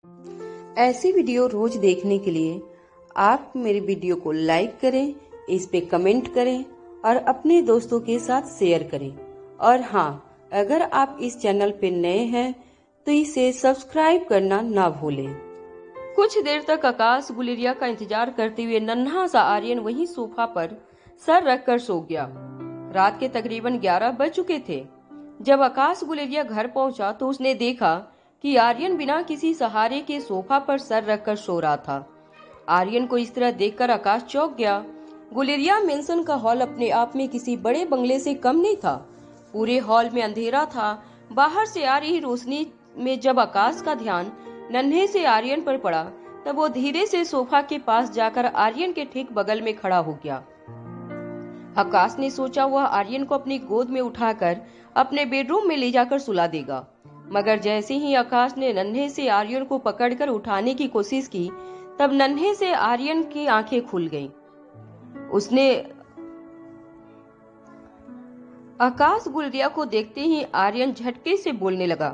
ऐसी वीडियो रोज देखने के लिए आप मेरे वीडियो को लाइक करें, इस पे कमेंट करें और अपने दोस्तों के साथ शेयर करें। और हाँ, अगर आप इस चैनल पे नए हैं तो इसे सब्सक्राइब करना ना भूलें। कुछ देर तक आकाश गुलेरिया का इंतजार करते हुए नन्हा सा आर्यन वहीं सोफा पर सर रखकर सो गया। रात के तकरीबन 11 बज चुके थे। जब आकाश गुलेरिया घर पहुंचा तो उसने देखा कि आर्यन बिना किसी सहारे के सोफा पर सर रखकर सो रहा था। आर्यन को इस तरह देखकर आकाश चौंक गया। गुलेरिया मेंशन का हॉल अपने आप में किसी बड़े बंगले से कम नहीं था। पूरे हॉल में अंधेरा था। बाहर से आ रही रोशनी में जब आकाश का ध्यान नन्हे से आर्यन पर पड़ा तब वो धीरे से सोफा के पास जाकर आर्यन के ठीक बगल में खड़ा हो गया। आकाश ने सोचा वह आर्यन को अपनी गोद में उठाकर अपने बेडरूम में ले जाकर सुला देगा, मगर जैसे ही आकाश ने नन्हे से आर्यन को पकड़कर उठाने की कोशिश की तब नन्हे से आर्यन की आंखें खुल गईं। उसने आकाश गुलेरिया को देखते ही आर्यन झटके से बोलने लगा,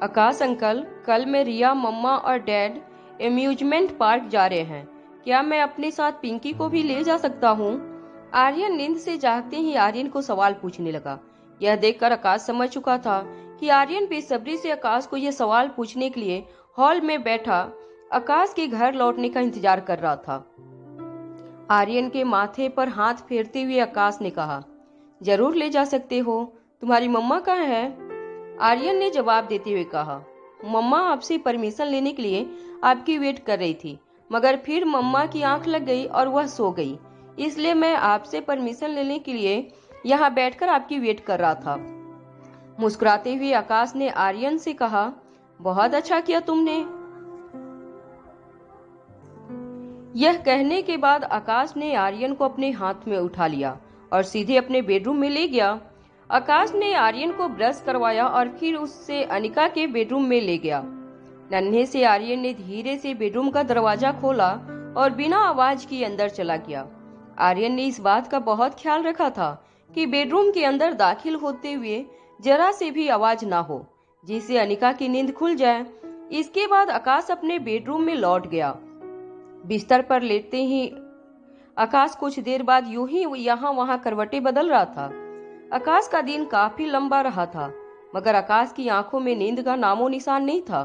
आकाश अंकल, कल मैं रिया, मम्मा और डैड एम्यूजमेंट पार्क जा रहे हैं। क्या मैं अपने साथ पिंकी को भी ले जा सकता हूँ? आर्यन नींद से जागते ही आर्यन को सवाल पूछने लगा। यह देखकर आकाश समझ चुका था कि आर्यन बेसब्री से आकाश को यह सवाल पूछने के लिए हॉल में बैठा आकाश के घर लौटने का इंतजार कर रहा था। आर्यन के माथे पर हाथ फेरते हुए आकाश ने कहा, जरूर ले जा सकते हो। तुम्हारी मम्मा कहाँ है? आर्यन ने जवाब देते हुए कहा, मम्मा आपसे परमिशन लेने के लिए आपकी वेट कर रही थी, मगर फिर मम्मा की आंख लग गई और वह सो गई, इसलिए मैं आपसे परमिशन लेने के लिए यहाँ बैठकर आपकी वेट कर रहा था। मुस्कुराते हुए आकाश ने आर्यन से कहा, बहुत अच्छा किया तुमने। यह कहने के बाद आकाश ने आर्यन को अपने हाथ में उठा लिया और सीधे अपने बेडरूम में ले गया। आकाश ने आर्यन को ब्रश करवाया और फिर उससे अनिका के बेडरूम में ले गया। नन्हे से आर्यन ने धीरे से बेडरूम का दरवाजा खोला और बिना आवाज के अंदर चला गया। आर्यन ने इस बात का बहुत ख्याल रखा था कि बेडरूम के अंदर दाखिल होते हुए जरा से भी आवाज ना हो, जिससे अनिका की नींद खुल जाए। इसके बाद आकाश अपने बेडरूम में लौट गया। बिस्तर पर लेटते ही आकाश कुछ देर बाद यूं ही यहाँ वहाँ करवटें बदल रहा था। आकाश का दिन काफी लंबा रहा था, मगर आकाश की आंखों में नींद का नामो निशान नहीं था।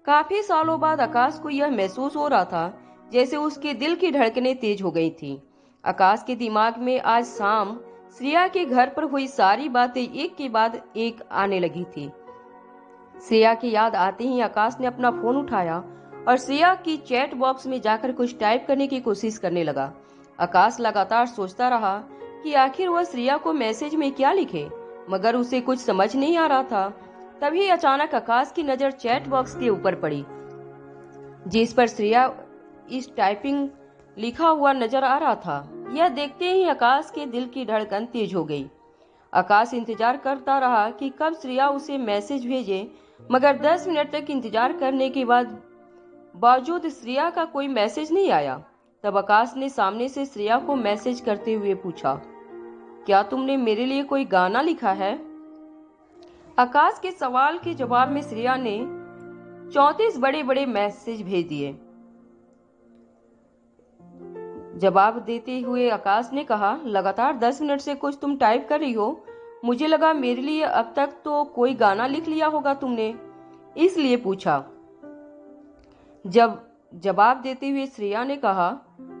काफी सालों बाद आकाश को यह महसूस हो रहा था जैसे उसके दिल की धड़कनें तेज हो गई थी। आकाश के दिमाग में आज शाम श्रेया के घर पर हुई सारी बातें एक के बाद एक आने लगी थी। श्रेया की याद आते ही आकाश ने अपना फोन उठाया और श्रेया की चैट बॉक्स में जाकर कुछ टाइप करने की कोशिश करने लगा। आकाश लगातार सोचता रहा कि आखिर वह श्रेया को मैसेज में क्या लिखे, मगर उसे कुछ समझ नहीं आ रहा था। तभी अचानक आकाश की नजर चैट बॉक्स के ऊपर पड़ी, जिस पर श्रेया इस टाइपिंग लिखा हुआ नजर आ रहा था। यह देखते ही आकाश के दिल की धड़कन तेज हो गई। आकाश इंतजार करता रहा कि कब श्रेया उसे मैसेज भेजे, मगर 10 मिनट तक इंतजार करने के बावजूद श्रेया का कोई मैसेज नहीं आया। तब आकाश ने सामने से श्रेया को मैसेज करते हुए पूछा, क्या तुमने मेरे लिए कोई गाना लिखा है? आकाश के सवाल के जवाब में श्रेया ने 34 बड़े बड़े मैसेज भेज दिए। जवाब देते हुए आकाश ने कहा, लगातार 10 मिनट से कुछ तुम टाइप कर रही हो। मुझे लगा मेरे लिए अब तक तो कोई गाना लिख लिया होगा तुमने, इसलिए पूछा। जब जवाब देते हुए श्रेया ने कहा,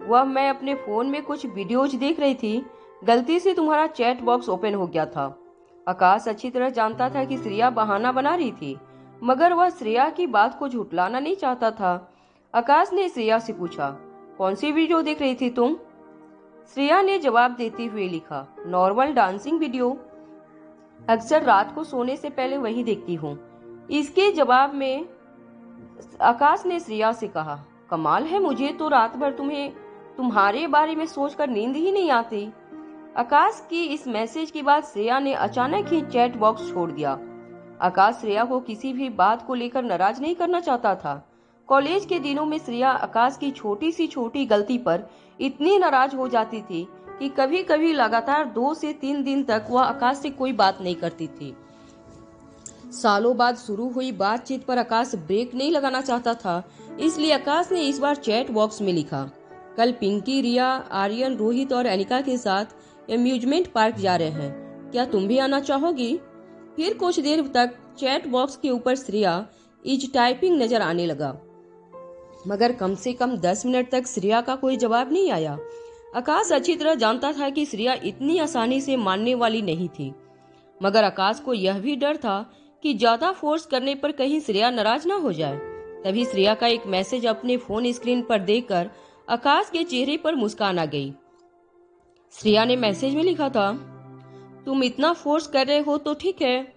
वह मैं अपने फोन में कुछ वीडियोज देख रही थी, गलती से तुम्हारा चैट बॉक्स ओपन हो गया था। आकाश अच्छी तरह जानता था कि श्रेया बहाना बना रही थी, मगर वह श्रेया की बात को झुठलाना नहीं चाहता था। आकाश ने श्रेया से पूछा, कौन सी वीडियो देख रही थी तुम? श्रेया ने जवाब देते हुए लिखा, नॉर्मल डांसिंग वीडियो, अक्सर रात को सोने से पहले वही देखती हूँ। इसके जवाब में आकाश ने श्रेया से कहा, कमाल है, मुझे तो रात भर तुम्हारे बारे में सोचकर नींद ही नहीं आती। आकाश की इस मैसेज के बाद श्रेया ने अचानक ही चैट बॉक्स छोड़ दिया। आकाश श्रेया को किसी भी बात को लेकर नाराज नहीं करना चाहता था। कॉलेज के दिनों में श्रेया आकाश की छोटी सी छोटी गलती पर इतनी नाराज हो जाती थी कि कभी कभी लगातार 2 से 3 दिन तक वह आकाश से कोई बात नहीं करती थी। सालों बाद शुरू हुई बातचीत पर आकाश ब्रेक नहीं लगाना चाहता था, इसलिए आकाश ने इस बार चैट बॉक्स में लिखा, कल पिंकी, रिया, आर्यन, रोहित और अनिका के साथ अम्यूजमेंट पार्क जा रहे हैं, क्या तुम भी आना चाहोगी? फिर कुछ देर तक चैट बॉक्स के ऊपर श्रेया इज टाइपिंग नजर आने लगा, मगर कम से कम 10 मिनट तक श्रेया का कोई जवाब नहीं आया। आकाश अच्छी तरह जानता था कि श्रेया इतनी आसानी से मानने वाली नहीं थी, मगर आकाश को यह भी डर था कि ज्यादा फोर्स करने पर कहीं श्रेया नाराज ना हो जाए। तभी श्रेया का एक मैसेज अपने फोन स्क्रीन पर देखकर आकाश के चेहरे पर मुस्कान आ गई। श्रेया ने मैसेज में लिखा था, तुम इतना फोर्स कर रहे हो तो ठीक है।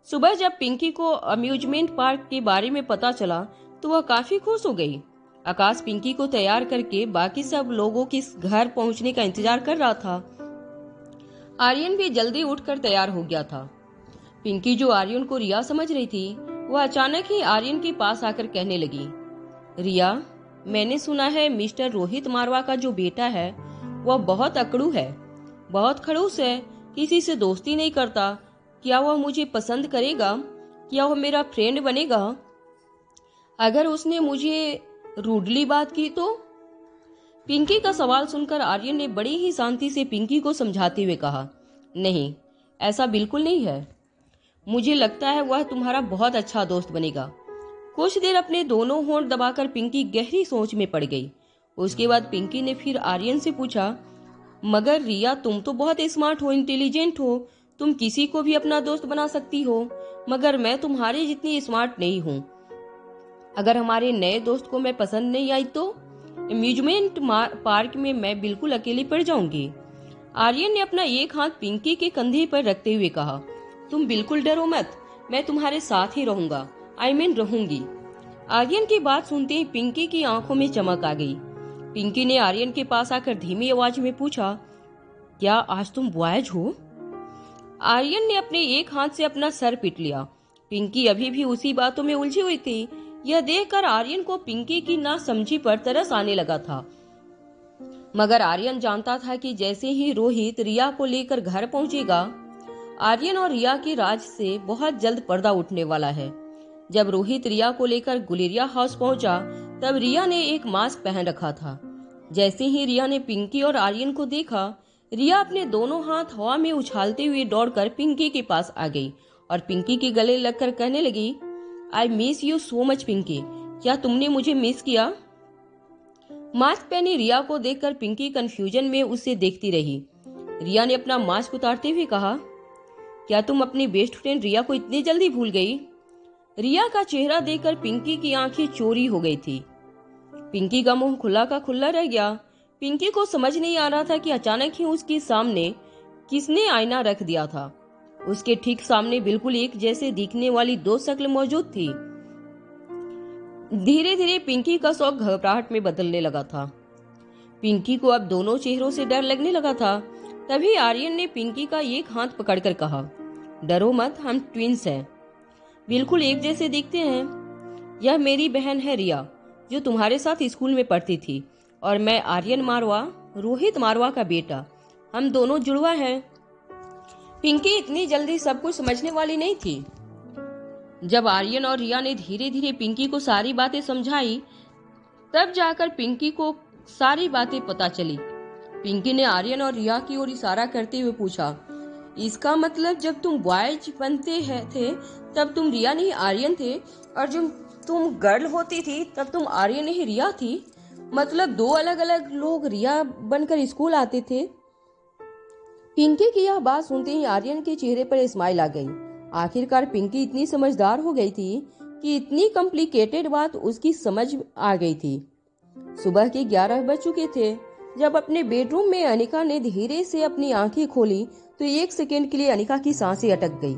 सुबह जब पिंकी को अम्यूजमेंट पार्क के बारे में पता चला तो वह काफी खुश हो गई। आकाश पिंकी को तैयार करके बाकी सब लोगों के घर पहुंचने का इंतजार कर रहा था। आर्यन भी जल्दी उठकर तैयार हो गया था। पिंकी, जो आर्यन को रिया समझ रही थी, वह अचानक ही आर्यन के पास आकर कहने लगी, रिया, मैंने सुना है मिस्टर रोहित मारवा का जो बेटा है वह बहुत अकड़ू है, बहुत खड़ूस है, किसी से दोस्ती नहीं करता। क्या वह मुझे पसंद करेगा? क्या वह मेरा फ्रेंड बनेगा? अगर उसने मुझे रूडली बात की तो? पिंकी का सवाल सुनकर आर्यन ने बड़ी ही शांति से पिंकी को समझाते हुए कहा, नहीं, ऐसा बिल्कुल नहीं है। मुझे लगता है वह तुम्हारा बहुत अच्छा दोस्त बनेगा। कुछ देर अपने दोनों होंठ दबाकर पिंकी गहरी सोच में पड़ गई। उसके बाद पिंकी ने फिर आर्यन से पूछा, मगर रिया, तुम तो बहुत स्मार्ट हो, इंटेलिजेंट हो, तुम किसी को भी अपना दोस्त बना सकती हो, मगर मैं तुम्हारे जितनी स्मार्ट नहीं हूँ। अगर हमारे नए दोस्त को मैं पसंद नहीं आई तो अम्यूजमेंट पार्क में मैं बिल्कुल अकेली पड़ जाऊंगी। आर्यन ने अपना एक हाथ पिंकी के कंधे पर रखते हुए कहा, तुम बिल्कुल डरो मत, मैं तुम्हारे साथ ही रहूंगा, रहूंगी। आर्यन की बात सुनते ही पिंकी की आंखों में चमक आ गई। पिंकी ने आर्यन के पास आकर धीमी आवाज में पूछा, क्या आज तुम बॉयज हो? आर्यन ने अपने एक हाथ से अपना सर पीट लिया। पिंकी अभी भी उसी बातों में उलझी हुई थी। यह देखकर आर्यन को पिंकी की नासमझी पर तरस आने लगा था, मगर आर्यन जानता था कि जैसे ही रोहित रिया को लेकर घर पहुंचेगा, आर्यन और रिया के राज से बहुत जल्द पर्दा उठने वाला है। जब रोहित रिया को लेकर गुलेरिया हाउस पहुंचा, तब रिया ने एक मास्क पहन रखा था। जैसे ही रिया ने पिंकी और आर्यन को देखा, रिया अपने दोनों हाथ हवा में उछालते हुए दौड़कर पिंकी के पास आ गई और पिंकी के गले लगकर कहने लगी, I miss you so much Pinky, क्या तुमने मुझे मिस किया? मास्क पहनी रिया को देखकर पिंकी कंफ्यूजन में उसे देखती रही। रिया ने अपना मास्क उतारते हुए कहा, क्या तुम अपनी बेस्ट फ्रेंड रिया को इतनी जल्दी भूल गई? रिया का चेहरा देखकर पिंकी की आंखें चोरी हो गई थी। पिंकी का मुंह खुला का खुला रह गया। पिंकी को समझ नहीं आ रहा था कि अचानक ही उसके सामने किसने आईना रख दिया था। उसके ठीक सामने बिल्कुल एक जैसे दिखने वाली दो शक्ल मौजूद थी। धीरे धीरे पिंकी का शौक घबराहट में बदलने लगा था। पिंकी को अब दोनों चेहरों से डर लगने लगा था। तभी आर्यन ने पिंकी का एक हाथ पकड़कर कहा, डरो मत, हम ट्विंस हैं, बिल्कुल एक जैसे दिखते हैं। यह मेरी बहन है रिया, जो तुम्हारे साथ स्कूल में पढ़ती थी, और मैं आर्यन मारवा, रोहित मारवा का बेटा। हम दोनों जुड़वा हैं। पिंकी इतनी जल्दी सब कुछ समझने वाली नहीं थी। जब आर्यन और रिया ने धीरे धीरे पिंकी को सारी बातें समझाई, तब जाकर पिंकी को सारी बातें पता चली। पिंकी ने आर्यन और रिया की ओर इशारा करते हुए पूछा, इसका मतलब जब तुम बॉयज बनते थे तब तुम रिया नहीं आर्यन थे, और जब तुम गर्ल होती थी तब तुम आर्यन नहीं रिया थी? मतलब दो अलग अलग लोग रिया बनकर स्कूल आते थे? पिंकी की यह बात सुनते ही आर्यन के चेहरे पर स्माइल आ गई। आखिरकार पिंकी इतनी समझदार हो गई थी कि इतनी कॉम्प्लिकेटेड बात उसकी समझ आ गई थी। सुबह के 11 बज चुके थे। जब अपने बेडरूम में अनिका ने धीरे से अपनी आंखें खोली तो एक सेकेंड के लिए अनिका की सांसें अटक गई।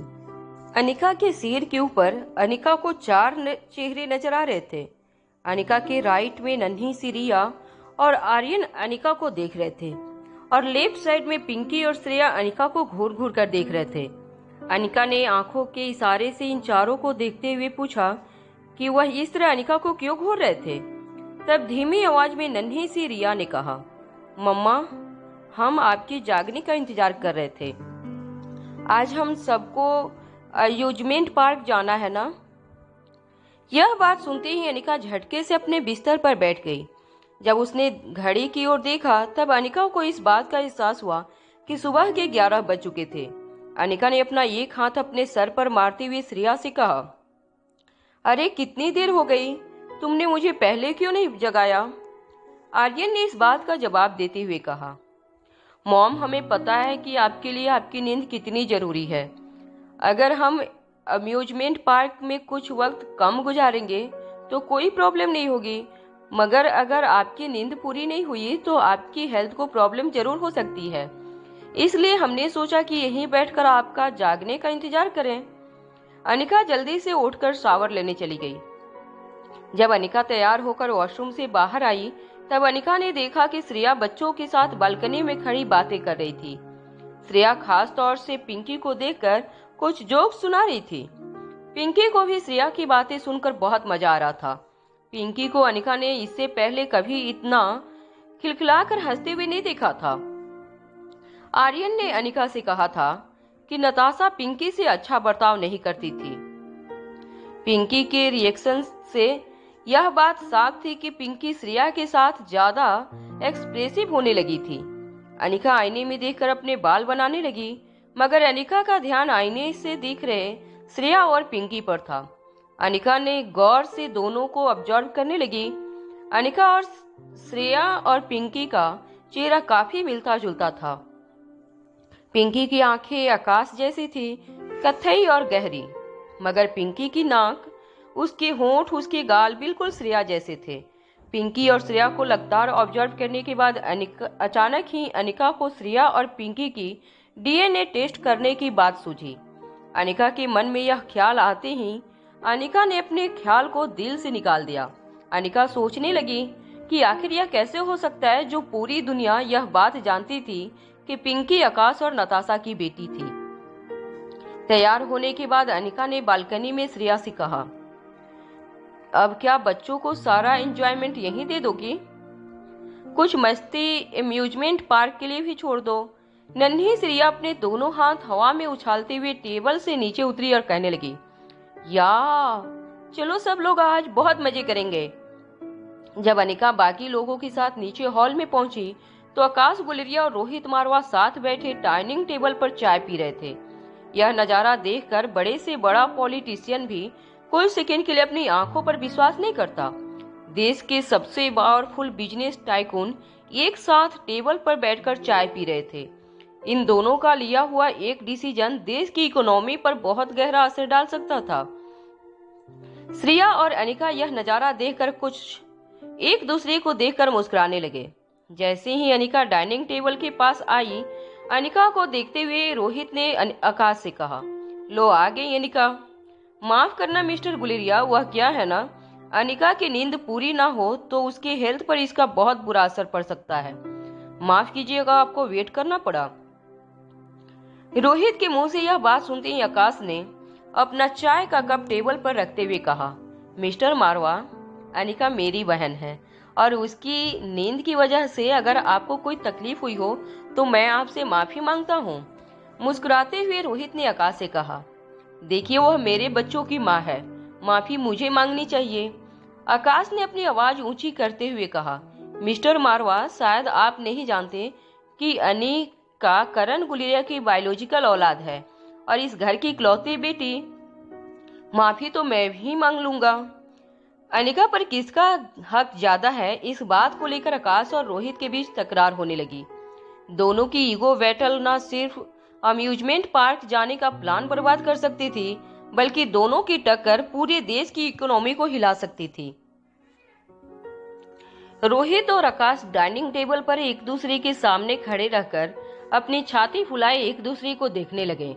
अनिका के सिर के ऊपर अनिका को 4 चेहरे नजर आ रहे थे। अनिका के राइट में नन्ही सी रिया और आर्यन अनिका को देख रहे थे, और लेफ्ट साइड में पिंकी और श्रेया अनिका को घूर घूर कर देख रहे थे। अनिका ने आंखों के इशारे से इन चारों को देखते हुए पूछा कि वह इस तरह अनिका को क्यों घूर रहे थे। तब धीमी आवाज में नन्ही सी रिया ने कहा, मम्मा, हम आपके जागने का इंतजार कर रहे थे। आज हम सबको अम्यूजमेंट पार्क जाना है ना? यह बात सुनते ही अनिका झटके से अपने बिस्तर पर बैठ गई। जब उसने घड़ी की ओर देखा तब अनिका को इस बात का एहसास हुआ कि सुबह के 11 बज चुके थे। अनिका ने अपना एक हाथ अपने सर पर मारते हुए श्रेया से कहा, अरे कितनी देर हो गई, तुमने मुझे पहले क्यों नहीं जगाया? आर्यन ने इस बात का जवाब देते हुए कहा, मॉम, हमें पता है कि आपके लिए आपकी नींद कितनी जरूरी है। अगर हम अम्यूजमेंट पार्क में कुछ वक्त कम गुजारेंगे तो कोई प्रॉब्लम नहीं होगी, मगर अगर आपकी नींद पूरी नहीं हुई तो आपकी हेल्थ को प्रॉब्लम जरूर हो सकती है। इसलिए हमने सोचा कि यहीं बैठकर आपका जागने का इंतजार करें। अनिका जल्दी से उठकर शावर लेने चली गई। जब अनिका तैयार होकर वॉशरूम से बाहर आई तब अनिका ने देखा कि श्रेया बच्चों के साथ बालकनी में खड़ी बातें कर रही थी। श्रेया खास तौर से पिंकी को देखकर कुछ जोक सुना रही थी। पिंकी को भी श्रेया की बातें सुनकर बहुत मजा आ रहा था। पिंकी को अनिका ने इससे पहले कभी इतना खिलखिलाकर हंसते हुए नहीं देखा था। आर्यन ने अनिका से कहा था कि नताशा पिंकी से अच्छा बर्ताव नहीं करती थी। पिंकी के रिएक्शन से यह बात साफ थी कि पिंकी श्रेया के साथ ज्यादा एक्सप्रेसिव होने लगी थी। अनिका आईने में देखकर अपने बाल बनाने लगी, मगर अनिका का ध्यान आईने से दिख रहे श्रेया और पिंकी पर था। अनिका ने गौर से दोनों को ऑब्जर्व करने लगी। अनिका और श्रेया और पिंकी का चेहरा काफी मिलता जुलता था। पिंकी की आंखें आकाश जैसी थी, कत्थई और गहरी, मगर पिंकी की नाक, उसके होंठ, उसके गाल बिल्कुल श्रेया जैसे थे। पिंकी और श्रेया को लगातार ऑब्जर्व करने के बाद अचानक ही अनिका को श्रेया और पिंकी की डीएनए टेस्ट करने की बात सूझी। अनिका के मन में यह ख्याल आते ही अनिका ने अपने ख्याल को दिल से निकाल दिया। अनिका सोचने लगी कि आखिर यह कैसे हो सकता है जो पूरी दुनिया यह बात जानती थी कि पिंकी आकाश और नताशा की बेटी थी। तैयार होने के बाद अनिका ने बालकनी में श्रेया से कहा, अब क्या बच्चों को सारा एंजॉयमेंट यहीं दे दोगी? कुछ मस्ती अम्यूजमेंट पार्क के लिए भी छोड़ दो। नन्ही श्रेया अपने दोनों हाथ हवा में उछालते हुए टेबल से नीचे उतरी और कहने लगी, या चलो सब लोग आज बहुत मजे करेंगे। जब अनिका बाकी लोगों के साथ नीचे हॉल में पहुंची तो आकाश गुलेरिया और रोहित मारवा साथ बैठे डाइनिंग टेबल पर चाय पी रहे थे। यह नजारा देखकर बड़े से बड़ा पॉलिटिशियन भी कुछ सेकंड के लिए अपनी आंखों पर विश्वास नहीं करता। देश के सबसे पावरफुल बिजनेस टाइकून एक साथ टेबल पर बैठकर चाय पी रहे थे। इन दोनों का लिया हुआ एक डिसीजन देश की इकोनॉमी पर बहुत गहरा असर डाल सकता था। श्रेया और अनिका यह नजारा देखकर कुछ एक दूसरे को देखकर मुस्कुराने लगे। जैसे ही अनिका डाइनिंग टेबल के पास आई, अनिका को देखते हुए रोहित ने आकाश से कहा, लो आ गई अनिका। माफ करना मिस्टर गुलेरिया, वह क्या है ना, अनिका की नींद पूरी ना हो तो उसके हेल्थ पर इसका बहुत बुरा असर पड़ सकता है। माफ कीजिएगा, आपको वेट करना पड़ा। रोहित के मुंह से यह बात सुनते ही आकाश ने अपना चाय का कप टेबल पर रखते हुए कहा, मिस्टर मारवा, अनिका मेरी बहन है और उसकी नींद की वजह से अगर आपको कोई तकलीफ हुई हो तो मैं आपसे माफी मांगता हूँ। मुस्कुराते हुए रोहित ने आकाश से कहा, देखिए वह मेरे बच्चों की माँ है, माफी मुझे मांगनी चाहिए। आकाश ने अपनी आवाज ऊंची करते हुए कहा, मिस्टर मारवा, शायद आप नहीं जानते कि अनिका करण गुलेरिया की बायोलॉजिकल औलाद है और इस घर की इकलौती बेटी। माफी तो मैं भी मांग लूंगा। अनिका पर किसका हक ज्यादा है, इस बात को लेकर आकाश और रोहित के बीच तकरार होने लगी। दोनों की ईगो बैटल न सिर्फ अम्यूजमेंट पार्क जाने का प्लान बर्बाद कर सकती थी, बल्कि दोनों की टक्कर पूरे देश की इकोनॉमी को हिला सकती थी। रोहित और आकाश डाइनिंग टेबल पर एक दूसरे के सामने खड़े रहकर अपनी छाती फुलाए एक दूसरे को देखने लगे।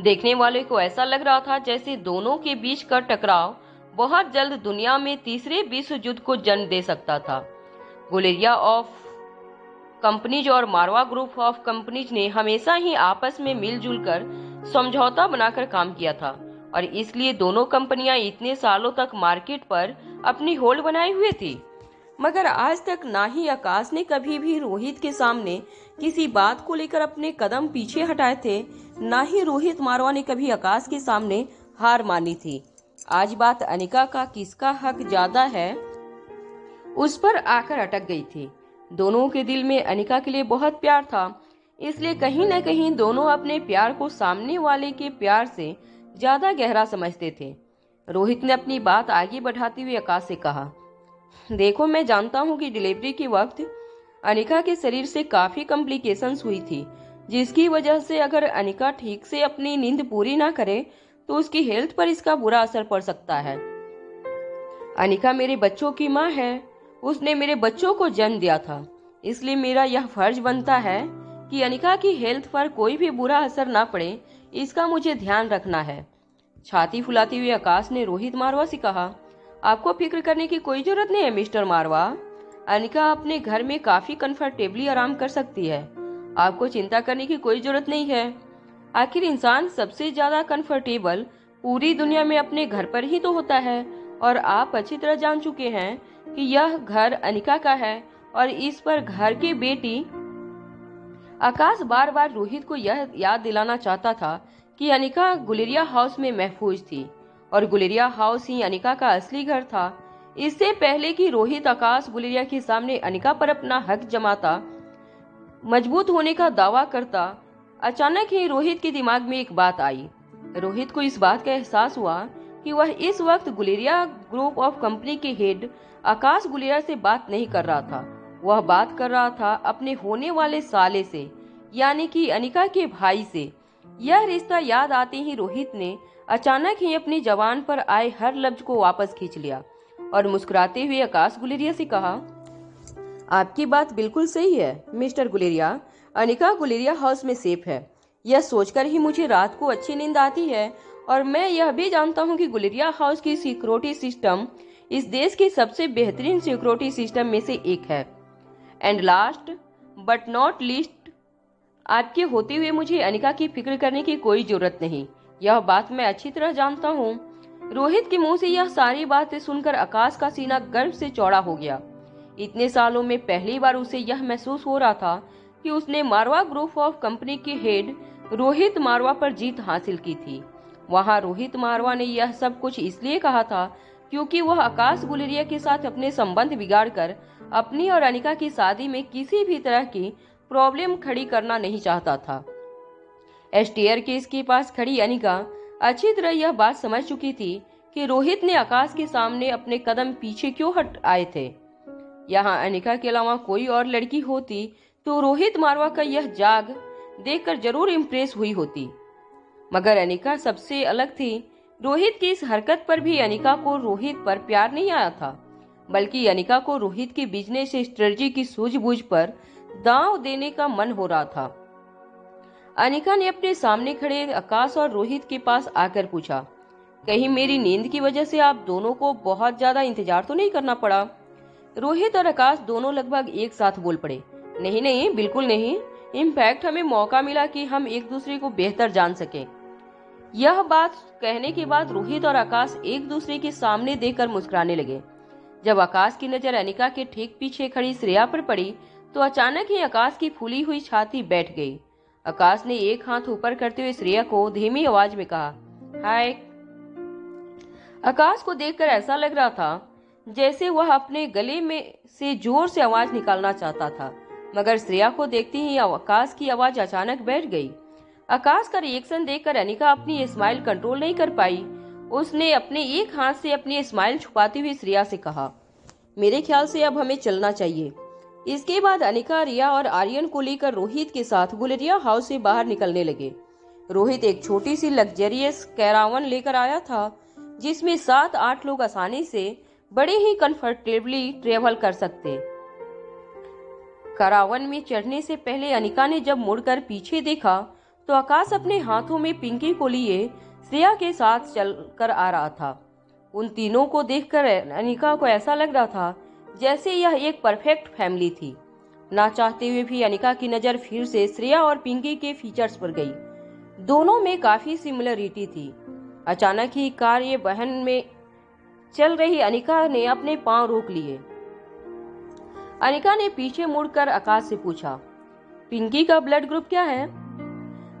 देखने वाले को ऐसा लग रहा था जैसे दोनों के बीच का टकराव बहुत जल्द दुनिया में तीसरे विश्व युद्ध को जन्म दे सकता था। गुलेरिया ऑफ कंपनीज और मारवा ग्रुप ऑफ कंपनीज ने हमेशा ही आपस में मिलजुल कर समझौता बनाकर काम किया था और इसलिए दोनों कंपनियां इतने सालों तक मार्केट पर अपनी होल्ड बनाए हुए थी। मगर आज तक ना ही आकाश ने कभी भी रोहित के सामने किसी बात को लेकर अपने कदम पीछे हटाए थे, ना ही रोहित मारवा ने कभी आकाश के सामने हार मानी थी। आज बात अनिका का किसका हक ज्यादा है उस पर आकर अटक गई थी। दोनों के दिल में अनिका के लिए बहुत प्यार था, इसलिए कहीं न कहीं दोनों अपने प्यार को सामने वाले के प्यार से ज्यादा गहरा समझते थे। रोहित ने अपनी बात आगे बढ़ाते हुए आकाश से कहा, देखो, मैं जानता हूँ कि डिलीवरी के वक्त अनिका के शरीर से काफी कॉम्प्लिकेशंस हुई थी, जिसकी वजह से अगर अनिका ठीक से अपनी नींद पूरी ना करे तो उसकी हेल्थ पर इसका बुरा असर पड़ सकता है। अनिका मेरे बच्चों की माँ है, उसने मेरे बच्चों को जन्म दिया था, इसलिए मेरा यह फर्ज बनता है कि अनिका की हेल्थ पर कोई भी बुरा असर ना पड़े, इसका मुझे ध्यान रखना है। छाती फुलाते हुए आकाश ने रोहित मारवा से कहा, आपको फिक्र करने की कोई जरूरत नहीं है मिस्टर मारवा। अनिका अपने घर में काफी कंफर्टेबली आराम कर सकती है, आपको चिंता करने की कोई जरूरत नहीं है। आखिर इंसान सबसे ज्यादा कंफर्टेबल पूरी दुनिया में अपने घर पर ही तो होता है, और आप अच्छी तरह जान चुके हैं कि यह घर अनिका का है और इस पर घर की बेटी। आकाश बार बार रोहित को यह याद दिलाना चाहता था कि अनिका गुलेरिया हाउस में महफूज थी और गुलेरिया हाउस ही अनिका का असली घर था। इससे पहले कि रोहित आकाश गुलेरिया के सामने अनिका पर अपना हक जमाता, मजबूत होने का दावा करता, अचानक ही रोहित के दिमाग में एक बात आई। रोहित को इस बात का एहसास हुआ कि वह इस वक्त गुलेरिया ग्रुप ऑफ कंपनी के हेड आकाश गुलेरिया से बात नहीं कर रहा था, वह बात कर रहा था अपने होने वाले साले से, यानी कि अनिका के भाई से। यह रिश्ता याद आते ही रोहित ने अचानक ही अपनी जबान पर आए हर लफ्ज को वापस खींच लिया और मुस्कुराते हुए आकाश गुलेरिया से कहा, आपकी बात बिल्कुल सही है मिस्टर गुलेरिया, अनिका गुलेरिया हाउस में सेफ है। यह सोचकर ही मुझे रात को अच्छी नींद आती है, और मैं यह भी जानता हूँ कि गुलेरिया हाउस की सिक्योरिटी सिस्टम इस देश की सबसे बेहतरीन सिक्योरिटी सिस्टम में से एक है। And last but not least, आपके होते हुए मुझे अनिका की फिक्र करने की कोई जरूरत नहीं, यह बात मैं अच्छी तरह जानता हूँ। रोहित के मुंह से यह सारी बातें सुनकर आकाश का सीना गर्व से चौड़ा हो गया। इतने सालों में पहली बार उसे यह महसूस हो रहा था कि उसने मारवा ग्रुप ऑफ कंपनी के हेड रोहित मारवा पर जीत हासिल की थी। वहां रोहित मारवा ने यह सब कुछ इसलिए कहा था क्योंकि वह आकाश गुलेरिया के साथ अपने संबंध बिगाड़कर अपनी और अनिका की शादी में किसी भी तरह की प्रॉब्लम खड़ी करना नहीं चाहता था। एसटीआर केस के पास खड़ी अनिका अच्छी तरह यह बात समझ चुकी थी कि रोहित ने आकाश के सामने अपने कदम पीछे क्यों हट आए थे। यहाँ अनिका के अलावा कोई और लड़की होती तो रोहित मारवा का यह जाग देखकर जरूर इम्प्रेस हुई होती, मगर अनिका सबसे अलग थी। रोहित की इस हरकत पर भी अनिका को रोहित पर प्यार नहीं आया था, बल्कि अनिका को रोहित की बिजनेस स्ट्रेटजी की सूझबूझ पर दांव देने का मन हो रहा था। अनिका ने अपने सामने खड़े आकाश और रोहित के पास आकर पूछा, कहीं मेरी नींद की वजह से आप दोनों को बहुत ज्यादा इंतजार तो नहीं करना पड़ा? रोहित और आकाश दोनों लगभग एक साथ बोल पड़े, नहीं नहीं, बिल्कुल नहीं। इनफैक्ट हमें मौका मिला कि हम एक दूसरे को बेहतर जान सकें। यह बात कहने के बाद रोहित और आकाश एक दूसरे के सामने देखकर मुस्कुराने लगे। जब आकाश की नजर अनिका के ठीक पीछे खड़ी श्रेया पर पड़ी तो अचानक ही आकाश की फूली हुई छाती बैठ गई। आकाश ने एक हाथ ऊपर करते हुए श्रेया को धीमी आवाज में कहा, हाय। आकाश को देखकर ऐसा लग रहा था जैसे वह अपने गले में से जोर से आवाज निकालना चाहता था, मगर श्रेया को देखते ही आकाश की आवाज अचानक बैठ गई। आकाश का रिएक्शन देखकर अनिका अपनी स्माइल कंट्रोल नहीं कर पाई। उसने अपने एक हाथ से अपनी स्माइल छुपाती हुई श्रेया से कहा, मेरे ख्याल से अब हमें चलना चाहिए। इसके बाद अनिका, रिया और आर्यन को लेकर रोहित के साथ गुलेरिया हाउस से बाहर निकलने लगे। रोहित एक छोटी सी लग्जरियस कैरावन लेकर आया था जिसमें 7-8 लोग आसानी से बड़े ही कंफर्टेबली ट्रेवल कर सकते। कैरावन में चढ़ने से पहले अनिका ने जब मुड़कर पीछे देखा तो आकाश अपने हाथों में पिंकी को लिए श्रेया के साथ चलकर आ रहा था। उन तीनों को देखकर अनिका को ऐसा लग रहा था जैसे यह एक परफेक्ट फैमिली थी। ना चाहते हुए भी अनिका की नजर फिर से श्रेया और पिंकी के फीचर्स पर गई। दोनों में काफी सिमिलरिटी थी। अचानक ही कार ये बहन में चल रही अनिका ने अपने पांव रोक लिए। अनिका ने पीछे मुड़कर आकाश से पूछा, पिंकी का ब्लड ग्रुप क्या है?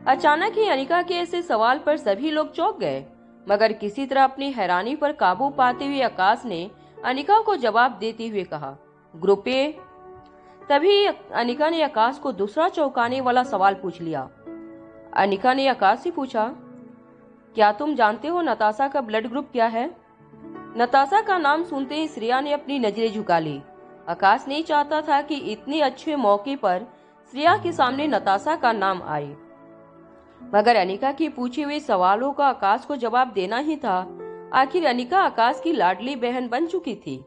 अचानक ही अनिका के ऐसे सवाल पर सभी लोग चौंक गए, मगर किसी तरह अपनी हैरानी पर काबू पाते हुए आकाश ने अनिका को जवाब देते हुए कहा, ग्रुप ए। तभी अनिका ने आकाश को दूसरा चौंकाने वाला सवाल पूछ लिया। अनिका ने आकाश से पूछा, क्या तुम जानते हो नताशा का ब्लड ग्रुप क्या है? नताशा का नाम सुनते ही श्रेया ने अपनी नजरें झुका ली। आकाश नहीं चाहता था कि इतने अच्छे मौके पर श्रेया के सामने नताशा का नाम आए, मगर अनिका के पूछे हुए सवालों का आकाश को जवाब देना ही था। आखिर अनिका आकाश की लाडली बहन बन चुकी थी।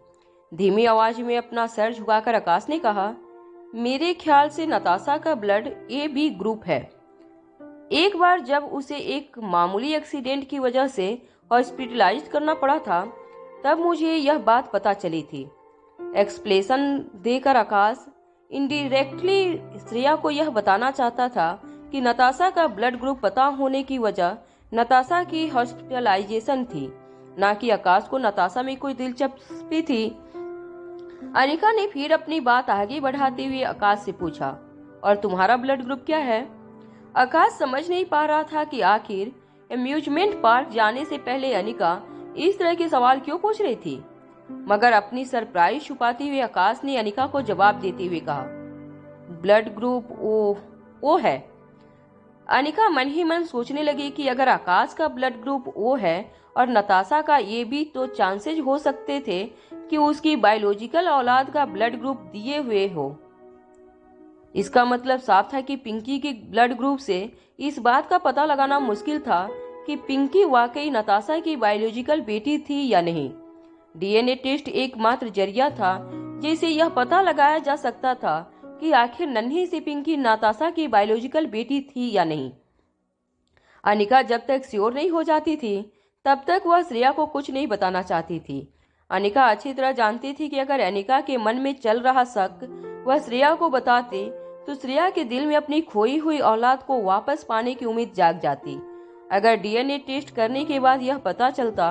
धीमी आवाज में अपना सर झुकाकर आकाश ने कहा, मेरे ख्याल से नताशा का ब्लड ए बी ग्रुप है। एक बार जब उसे एक मामूली एक्सीडेंट की वजह से हॉस्पिटलाइज करना पड़ा था, तब मुझे यह बात पता चली थी। एक्सप्लेनेशन देकर आकाश इनडायरेक्टली श्रेया को यह बताना चाहता था कि नताशा का ब्लड ग्रुप पता होने की वजह नताशा की हॉस्पिटलाइजेशन थी, ना कि आकाश को नताशा में कोई दिलचस्पी थी। अनिका ने फिर अपनी बात आगे बढ़ाते हुए आकाश से पूछा, और तुम्हारा ब्लड ग्रुप क्या है? आकाश समझ नहीं पा रहा था कि आखिर अम्यूजमेंट पार्क जाने से पहले अनिका इस तरह के सवाल क्यों पूछ रही थी, मगर अपनी सरप्राइज छुपाते हुए आकाश ने अनिका को जवाब देते हुए कहा, ब्लड ग्रुप ओ है। अनिका मन ही मन सोचने लगी कि अगर आकाश का ब्लड ग्रुप ओ है और नताशा का ये भी, तो चांसेस हो सकते थे कि उसकी बायोलॉजिकल औलाद का ब्लड ग्रुप दिए हुए हो। इसका मतलब साफ था कि पिंकी के ब्लड ग्रुप से इस बात का पता लगाना मुश्किल था कि पिंकी वाकई नताशा की बायोलॉजिकल बेटी थी या नहीं। डीएनए टेस्ट एकमात्र जरिया था जिससे यह पता लगाया जा सकता था कि आखिर नन्ही सी पिंकी नताशा की बायोलॉजिकल बेटी थी या नहीं। अनिका जब तक श्योर नहीं हो जाती थी, तब तक वह श्रेया को कुछ नहीं बताना चाहती थी। अनिका अच्छी तरह जानती थी कि अगर अनिका के मन में चल रहा शक वह श्रेया को बताते, तो श्रेया के दिल में अपनी खोई हुई औलाद को वापस पाने की उम्मीद जाग जाती। अगर डीएनए टेस्ट करने के बाद यह पता चलता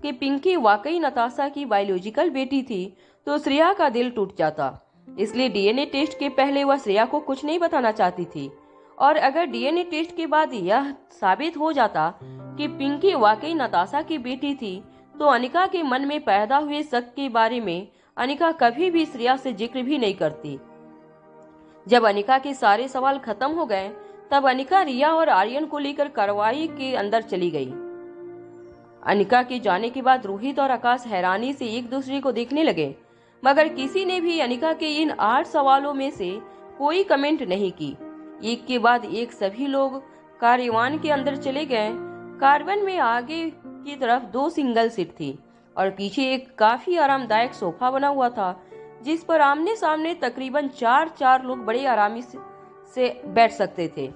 कि पिंकी वाकई नताशा की बायोलॉजिकल बेटी थी, तो श्रेया का दिल टूट जाता। इसलिए डीएनए टेस्ट के पहले वह श्रेया को कुछ नहीं बताना चाहती थी, और अगर डीएनए टेस्ट के बाद यह साबित हो जाता कि पिंकी वाकई नताशा की बेटी थी, तो अनिका के मन में पैदा हुए शक के बारे में अनिका कभी भी श्रेया से जिक्र भी नहीं करती। जब अनिका के सारे सवाल खत्म हो गए, तब अनिका रिया और आर्यन को लेकर कार्रवाई के अंदर चली गई। अनिका के जाने के बाद रोहित और आकाश हैरानी से एक दूसरे को देखने लगे, मगर किसी ने भी अनिका के इन 8 सवालों में से कोई कमेंट नहीं की। एक के बाद एक सभी लोग कार्यवान के अंदर चले गए। कार्बन में आगे की तरफ 2 सिंगल सीट थी और पीछे एक काफी आरामदायक सोफा बना हुआ था, जिस पर आमने सामने तकरीबन 4 लोग बड़े आरामी से बैठ सकते थे।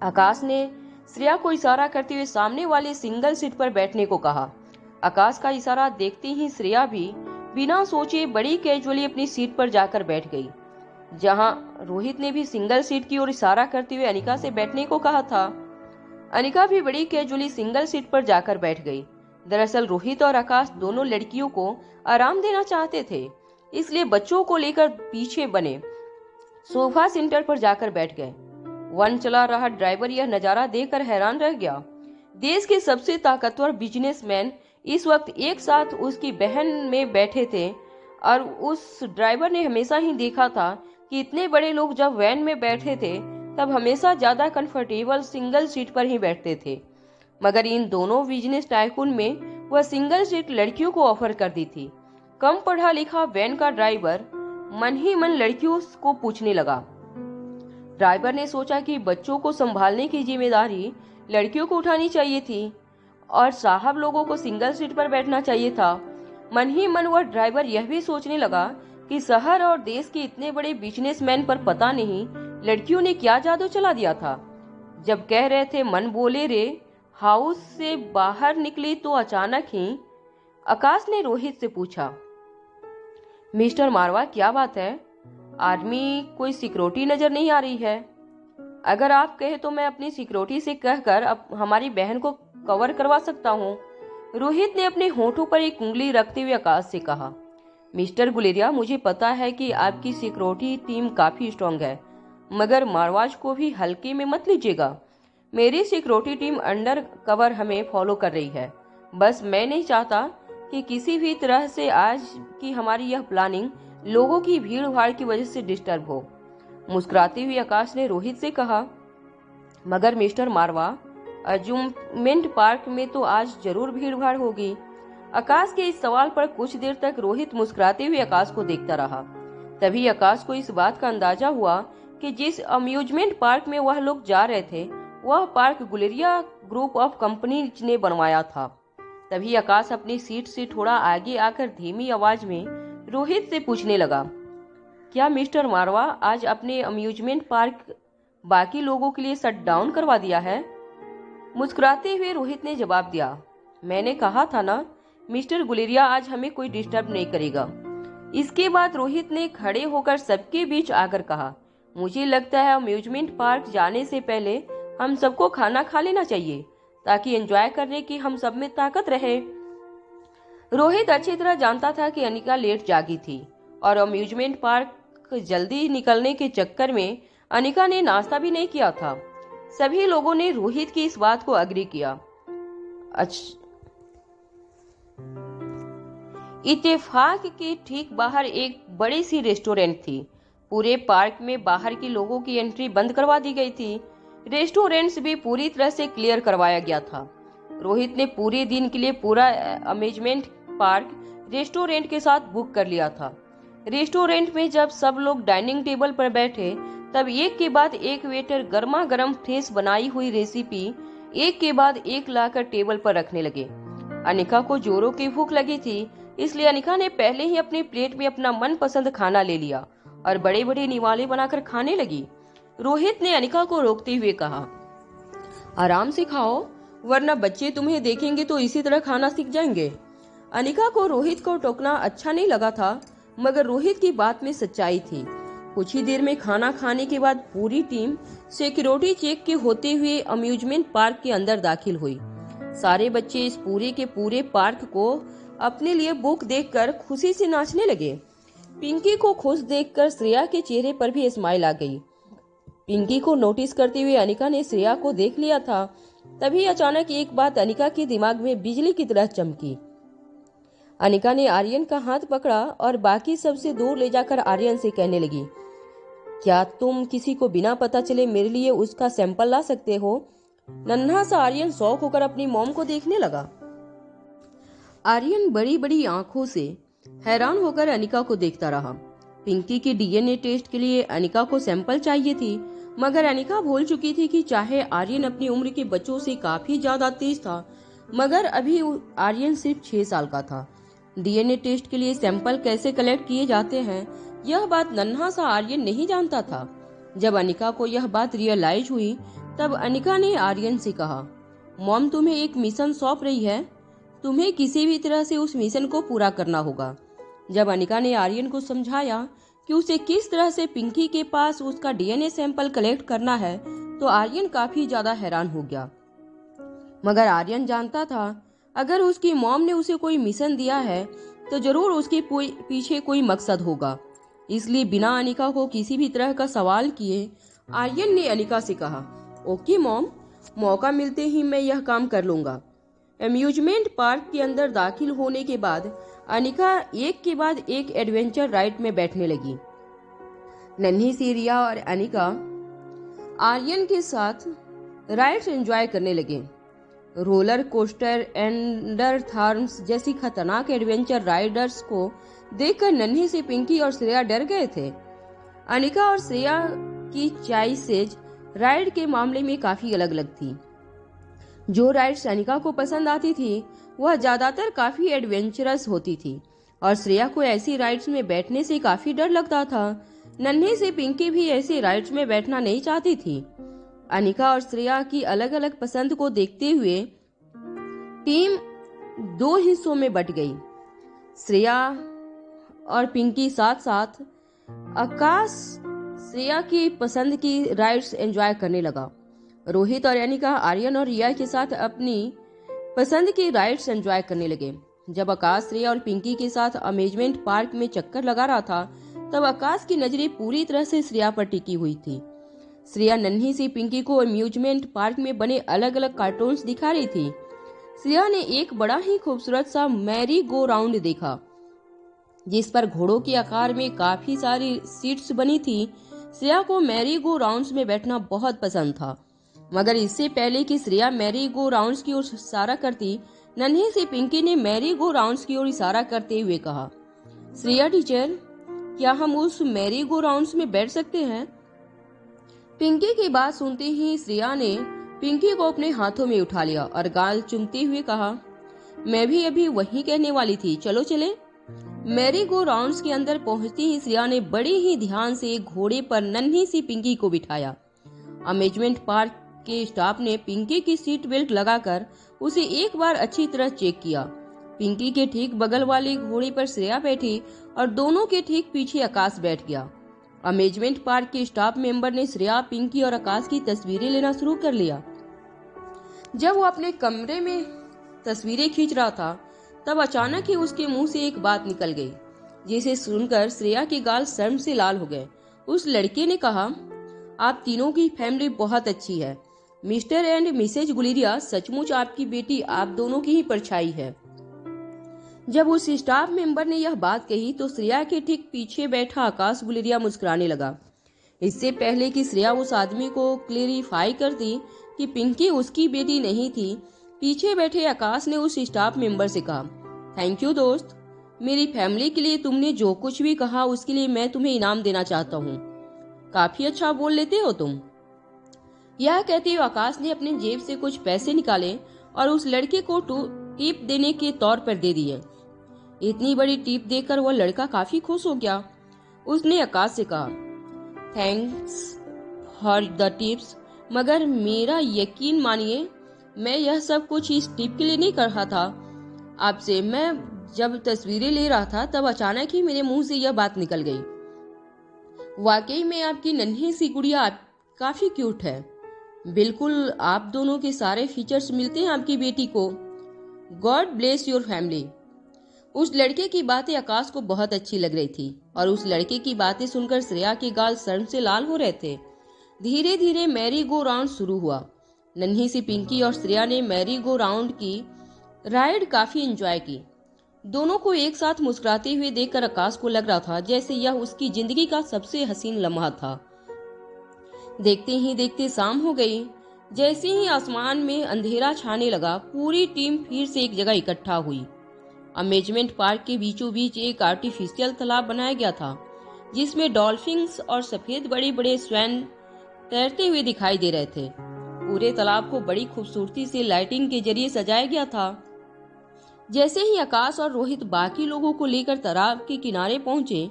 आकाश ने श्रेया को इशारा करते हुए सामने वाले सिंगल सीट पर बैठने को कहा। आकाश का इशारा देखते ही श्रेया भी बिना सोचे बड़ी कैजुअली अपनी सीट पर जाकर बैठ गई, जहां रोहित ने भी सिंगल सीट की ओर इशारा करते हुए अनिका से बैठने को कहा था। अनिका भी बड़ी कैजुअली सिंगल सीट पर जाकर बैठ गई। दरअसल रोहित और आकाश दोनों लड़कियों को आराम देना चाहते थे, इसलिए बच्चों को लेकर पीछे बने सोफा सेंटर पर जाकर बैठ गए। वन चला रहा ड्राइवर यह नजारा देखकर हैरान रह गया। देश के सबसे ताकतवर बिजनेसमैन इस वक्त एक साथ उसकी बहन में बैठे थे, और उस ड्राइवर ने हमेशा ही देखा था कि इतने बड़े लोग जब वैन में बैठे थे तब हमेशा ज्यादा कंफर्टेबल सिंगल सीट पर ही बैठते थे, मगर इन दोनों बिजनेस टाइकून में वह सिंगल सीट लड़कियों को ऑफर कर दी थी। कम पढ़ा लिखा वैन का ड्राइवर मन ही मन लड़कियों को पूछने लगा। ड्राइवर ने सोचा कि बच्चों को संभालने की जिम्मेदारी लड़कियों को उठानी चाहिए थी और साहब लोगों को सिंगल सीट पर बैठना चाहिए था। मन ही मन वह ड्राइवर यह भी सोचने लगा कि शहर और देश के इतने बड़े बिजनेसमैन पर पता नहीं लड़कियों ने क्या जादू चला दिया था। जब कह रहे थे मन बोले रे, हाउस से बाहर निकली तो अचानक ही आकाश ने रोहित से पूछा, मिस्टर मारवा क्या बात है? आदमी कोई सिक्योरिटी नजर नहीं आ रही है। अगर आप कहे तो मैं अपनी सिक्योरिटी से कहकर अब हमारी बहन को कवर करवा सकता हूँ। रोहित ने अपने होठों पर एक उंगली रखते हुए आकाश से कहा, मिस्टर गुलेरिया मुझे पता है कि आपकी सिक्योरिटी टीम काफी स्ट्रांग है। मगर मारवाज को भी हल्के में मत लीजिएगा। मेरी सिक्योरिटी टीम अंडर कवर हमें फॉलो कर रही है। बस मैं नहीं चाहता कि किसी भी तरह से आज की हमारी यह प्लानिंग लोगों की भीड़ भाड़ की वजह से डिस्टर्ब हो। मुस्कुराते हुए आकाश ने रोहित से कहा, मगर मिस्टर मारवा, अम्यूजमेंट पार्क में तो आज जरूर भीड़ भाड़ होगी। आकाश के इस सवाल पर कुछ देर तक रोहित मुस्कुराते हुए आकाश को देखता रहा। तभी आकाश को इस बात का अंदाजा हुआ कि जिस अम्यूजमेंट पार्क में वह लोग जा रहे थे वह park Guleria group of company ने बनवाया था। तभी आकाश अपनी सीट से थोड़ा आगे आकर धीमी आवाज में रोहित से पूछने लगा, क्या मिस्टर मारवा आज अपने अम्यूजमेंट पार्क बाकी लोगों के लिए शट डाउन करवा दिया है? मुस्कुराते हुए रोहित ने जवाब दिया, मैंने कहा था ना, मिस्टर गुलेरिया आज हमें कोई डिस्टर्ब नहीं करेगा। इसके बाद रोहित ने खड़े होकर सबके बीच आकर कहा, मुझे लगता है अम्यूजमेंट पार्क जाने से पहले हम सबको खाना खा लेना चाहिए ताकि एंजॉय करने की हम सब में ताकत रहे। रोहित अच्छी तरह जानता था कि अनिका लेट जागी थी और अम्यूजमेंट पार्क जल्दी निकलने के चक्कर में अनिका ने नाश्ता भी नहीं किया था। सभी लोगों ने रोहित की इस बात को अग्री किया। इत्तेफाक के ठीक बाहर एक बड़ी सी रेस्टोरेंट थी। पूरे पार्क में बाहर के लोगों की एंट्री बंद करवा दी गई थी। रेस्टोरेंट्स भी पूरी तरह से क्लियर करवाया गया था। रोहित ने पूरे दिन के लिए पूरा अम्यूजमेंट पार्क रेस्टोरेंट के साथ बुक कर लिया था। रेस्टोरेंट में जब सब लोग डाइनिंग टेबल पर बैठे तब एक के बाद एक वेटर गर्मा गर्म फ्रेश बनाई हुई रेसिपी एक के बाद एक लाकर टेबल पर रखने लगे। अनिका को जोरों की भूख लगी थी, इसलिए अनिका ने पहले ही अपने प्लेट में अपना मनपसंद खाना ले लिया और बड़े बड़े निवाले बनाकर खाने लगी। रोहित ने अनिका को रोकते हुए कहा, आराम से खाओ, वरना बच्चे तुम्हें देखेंगे तो इसी तरह खाना सीख जाएंगे। अनिका को रोहित को टोकना अच्छा नहीं लगा था, मगर रोहित की बात में सच्चाई थी। कुछ ही देर में खाना खाने के बाद पूरी टीम सिक्योरिटी चेक के होते हुए अम्यूजमेंट पार्क के अंदर दाखिल हुई। सारे बच्चे इस पूरे के पूरे पार्क को अपने लिए बुक देखकर खुशी से नाचने लगे। पिंकी को खुश देखकर श्रेया के चेहरे पर भी स्माइल आ गई। पिंकी को नोटिस करते हुए अनिका ने श्रेया को देख लिया था। तभी अचानक एक बात अनिका के दिमाग में बिजली की तरह चमकी। अनिका ने आर्यन का हाथ पकड़ा और बाकी सबसे दूर ले जाकर आर्यन से कहने लगी, क्या तुम किसी को बिना पता चले मेरे लिए उसका सैंपल ला सकते हो? नन्हा सा आर्यन शौक होकर अपनी मॉम को देखने लगा। आर्यन बड़ी बड़ी आंखों से हैरान होकर अनिका को देखता रहा। पिंकी के डीएनए टेस्ट के लिए अनिका को सैंपल चाहिए थी, मगर अनिका भूल चुकी थी कि चाहे आर्यन अपनी उम्र के बच्चों से काफी ज्यादा तेज था, मगर अभी आर्यन सिर्फ 6 साल का था। डीएनए टेस्ट के लिए सैंपल कैसे कलेक्ट किए जाते हैं यह बात नन्हा सा आर्यन नहीं जानता था। जब अनिका को यह बात रियलाइज हुई तब अनिका ने आर्यन से कहा, मॉम तुम्हें एक मिशन सौंप रही है, तुम्हें किसी भी तरह से उस मिशन को पूरा करना होगा। जब अनिका ने आर्यन को समझाया कि उसे किस तरह से पिंकी के पास उसका डीएनए सैंपल कलेक्ट करना है तो आर्यन काफी ज्यादा हैरान हो गया। मगर आर्यन जानता था अगर उसकी मॉम ने उसे कोई मिशन दिया है तो जरूर उसके पीछे कोई मकसद होगा। इसलिए बिना अनिका को किसी भी तरह का सवाल किए आर्यन ने अनिका से कहा, ओके मॉम, मौका मिलते ही मैं यह काम कर लूंगा। अम्यूजमेंट पार्क के अंदर दाखिल होने के बाद अनिका एक के बाद एक एडवेंचर राइड में बैठने लगी। नन्ही सी रिया और अनिका आर्यन के साथ राइड्स एंजॉय करने लगे। रोलर कोस्टर, एंडर थॉर्न्स जैसी खतरनाक एडवेंचर राइडर्स को देखकर नन्ही सी पिंकी और श्रेया डर गए थे। अनिका और श्रेया की चॉइसेज राइड के मामले में काफी अलग अलग थी। जो राइड्स अनिका को पसंद आती थी वह ज्यादातर काफी एडवेंचरस होती थी और श्रेया को ऐसी राइड्स में बैठने से काफी डर लगता था। नन्ही सी पिंकी भी ऐसी राइड्स में बैठना नहीं चाहती थी। अनिका और श्रेया की अलग अलग पसंद को देखते हुए टीम 2 हिस्सों में बट गई। श्रेया और पिंकी साथ साथ आकाश श्रेया की पसंद की राइड्स एंजॉय करने लगा। रोहित और अनिका आर्यन और रिया के साथ अपनी पसंद की राइड्स एंजॉय करने लगे। जब आकाश श्रेया और पिंकी के साथ अम्यूजमेंट पार्क में चक्कर लगा रहा था तब आकाश की नजरें पूरी तरह से श्रेया पर टिकी हुई थी। श्रेया नन्ही सी पिंकी को अम्यूजमेंट पार्क में बने अलग अलग कार्टून्स दिखा रही थी। श्रेया ने एक बड़ा ही खूबसूरत सा मैरी गो राउंड देखा, जिस पर घोड़ों के आकार में काफी सारी सीट्स बनी थी। श्रेया को मैरी गो राउंड्स में बैठना बहुत पसंद था, मगर इससे पहले कि श्रेया मैरी गो राउंड्स की ओर इशारा करती, नन्ही सी पिंकी ने मैरी गो राउंड्स की ओर इशारा करते हुए कहा, श्रेया टीचर, क्या हम उस मैरी गो राउंड्स में बैठ सकते हैं? पिंकी की बात सुनते ही श्रेया ने पिंकी को अपने हाथों में उठा लिया और गाल चूमते हुए कहा, मैं भी अभी वही कहने वाली थी, चलो चले। मैरी गो राउंड्स के अंदर पहुंचती ही श्रेया ने बड़े ही ध्यान से घोड़े पर नन्ही सी पिंकी को बिठाया। अम्यूजमेंट पार्क के स्टाफ ने पिंकी की सीट बेल्ट लगाकर उसे एक बार अच्छी तरह चेक किया। पिंकी के ठीक बगल वाली घोड़ी पर श्रेया बैठी और दोनों के ठीक पीछे आकाश बैठ गया। अम्यूजमेंट पार्क के स्टाफ मेंबर ने श्रेया, पिंकी और आकाश की तस्वीरें लेना शुरू कर लिया। जब वो अपने कमरे में तस्वीरें खींच रहा था, तब अचानक ही उसके मुंह से एक बात निकल गई, जिसे सुनकर श्रेया के गाल शर्म से लाल हो गए। उस लड़के ने कहा, आप तीनों की फैमिली बहुत अच्छी है। मिस्टर एंड मिसेज गुलेरिया, सचमुच आपकी बेटी आप दोनों की ही परछाई है। जब उस स्टाफ मेंबर ने यह बात कही तो श्रेया के ठीक पीछे बैठा आकाश गुलेरिया मुस्कुराने लगा। इससे पहले कि श्रेया उस आदमी को क्लेरिफाई करती कि पिंकी उसकी बेटी नहीं थी, पीछे बैठे आकाश ने उस स्टाफ मेंबर से कहा, थैंक यू दोस्त, मेरी फैमिली के लिए तुमने जो कुछ भी कहा उसके लिए मैं तुम्हें इनाम देना चाहता हूँ। काफी अच्छा बोल लेते हो तुम। यह कहते हुए आकाश ने अपने जेब से कुछ पैसे निकाले और उस लड़के को टिप देने के तौर पर दे दिए। इतनी बड़ी टिप देकर वह लड़का काफी खुश हो गया। उसने आकाश से कहा, थैंक्स फॉर द टिप्स, मगर मेरा यकीन मानिए मैं यह सब कुछ इस टिप के लिए नहीं कर रहा था आपसे। मैं जब तस्वीरें ले रहा था तब अचानक ही मेरे मुंह से यह बात निकल गई। वाकई में आपकी नन्ही सी गुड़िया काफी क्यूट है। बिल्कुल आप दोनों के सारे फीचर्स मिलते हैं आपकी बेटी को। God bless your family. उस लड़के की बातें आकाश को बहुत अच्छी लग रही थी और उस लड़के की बातें सुनकर श्रेया के गाल शर्म से लाल हो रहे थे। धीरे धीरे मैरी गो राउंड शुरू हुआ। नन्ही सी पिंकी और श्रेया ने मैरी गो राउंड की राइड काफी एंजॉय की। दोनों को एक साथ मुस्कुराते हुए देखकर आकाश को लग रहा था जैसे यह उसकी जिंदगी का सबसे हसीन लम्हा था। देखते ही देखते शाम हो गई। जैसे ही आसमान में अंधेरा छाने लगा, पूरी टीम फिर से एक जगह इकट्ठा हुई। अम्यूजमेंट पार्क के बीचों बीच एक आर्टिफिशियल तालाब बनाया गया था, जिसमें डॉल्फिन्स और सफेद बड़े बड़े स्वैन तैरते हुए दिखाई दे रहे थे। पूरे तालाब को बड़ी खूबसूरती से लाइटिंग के जरिए सजाया गया था। जैसे ही आकाश और रोहित बाकी लोगों को लेकर तालाब के किनारे पहुंचे,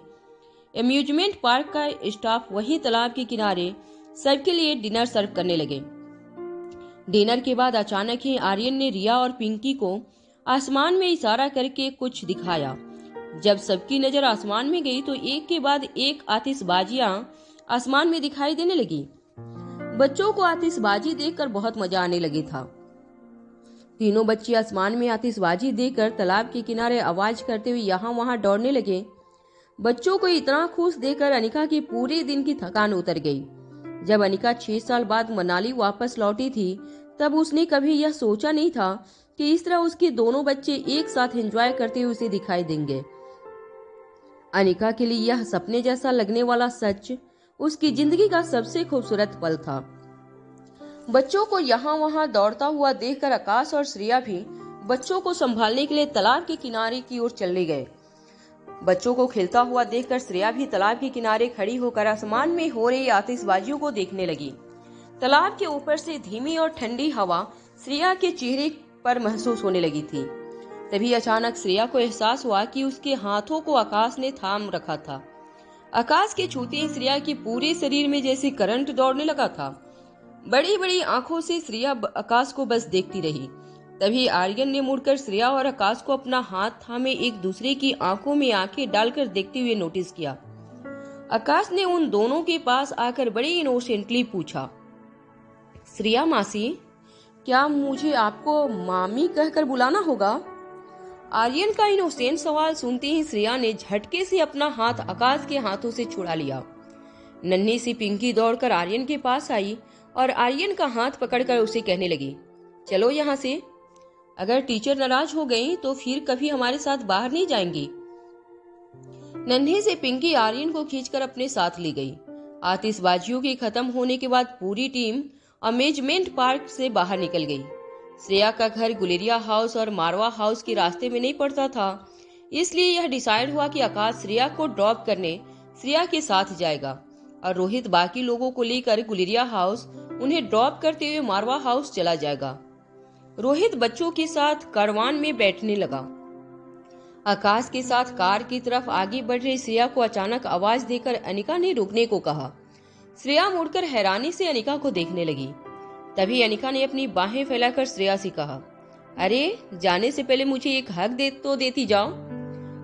अम्यूजमेंट पार्क का स्टाफ वही तालाब के किनारे सबके लिए डिनर सर्व करने लगे। डिनर के बाद अचानक ही आर्यन ने रिया और पिंकी को आसमान में इशारा करके कुछ दिखाया। जब सबकी नजर आसमान में गई तो एक के बाद एक आतिशबाजियां आसमान में दिखाई देने लगी। बच्चों को आतिशबाजी देखकर बहुत मजा आने लगे था। तीनों बच्चे आसमान में आतिशबाजी देखकर तालाब के किनारे आवाज करते हुए यहाँ वहाँ दौड़ने लगे। बच्चों को इतना खुश देखकर अनिका की पूरे दिन की थकान उतर गई। जब अनिका 6 साल बाद मनाली वापस लौटी थी, तब उसने कभी यह सोचा नहीं था कि इस तरह उसके दोनों बच्चे एक साथ एंजॉय करते हुए उसे दिखाई देंगे। अनिका के लिए यह सपने जैसा लगने वाला सच उसकी जिंदगी का सबसे खूबसूरत पल था। बच्चों को यहाँ वहाँ दौड़ता हुआ देखकर आकाश और श्रेया भी बच्चों को संभालने के लिए तालाब के किनारे की ओर चले गए। बच्चों को खेलता हुआ देखकर श्रेया भी तालाब के किनारे खड़ी होकर आसमान में हो रही आतिशबाजियों को देखने लगी। तालाब के ऊपर से धीमी और ठंडी हवा श्रेया के चेहरे पर महसूस होने लगी थी। तभी अचानक श्रेया को एहसास हुआ कि उसके हाथों को आकाश ने थाम रखा था। आकाश के छूते ही श्रेया के पूरे शरीर में जैसे करंट दौड़ने लगा था। बड़ी बड़ी आंखों से श्रेया आकाश को बस देखती रही। तभी आर्यन ने मुड़कर श्रेया और आकाश को अपना हाथ थामे एक दूसरे की आंखों में आंखें डालकर देखते हुए नोटिस किया। आकाश ने उन दोनों के पास आकर बड़े इनोसेंटली पूछा, श्रेया मासी, क्या मुझे आपको मामी कहकर बुलाना होगा? आर्यन का इनोसेंट सवाल सुनते ही श्रेया ने झटके से अपना हाथ आकाश के हाथों से छुड़ा लिया। नन्ही सी पिंकी दौड़कर आर्यन के पास आई और आर्यन का हाथ पकड़कर उसे कहने लगी, चलो यहाँ से। अगर टीचर नाराज हो गई तो फिर कभी हमारे साथ बाहर नहीं जाएंगी। नन्ही से पिंकी आर्यन को खींचकर अपने साथ ले गई। आतिशबाजियों के खत्म होने के बाद पूरी टीम अमेजमेंट पार्क से बाहर निकल गई। श्रेया का घर गुलेरिया हाउस और मारवा हाउस के रास्ते में नहीं पड़ता था, इसलिए यह डिसाइड हुआ कि आकाश श्रेया को ड्रॉप करने श्रेया के साथ जाएगा और रोहित बाकी लोगों को लेकर गुलेरिया हाउस उन्हें ड्रॉप करते हुए मारवा हाउस चला जाएगा। रोहित बच्चों के साथ कारवान में बैठने लगा। आकाश के साथ कार की तरफ आगे बढ़ रही श्रेया को अचानक आवाज देकर अनिका ने रुकने को कहा। श्रेया मुड़कर हैरानी से अनिका को देखने लगी। तभी अनिका ने अपनी बाहें फैलाकर श्रेया से कहा, अरे जाने से पहले मुझे एक हक देती जाओ।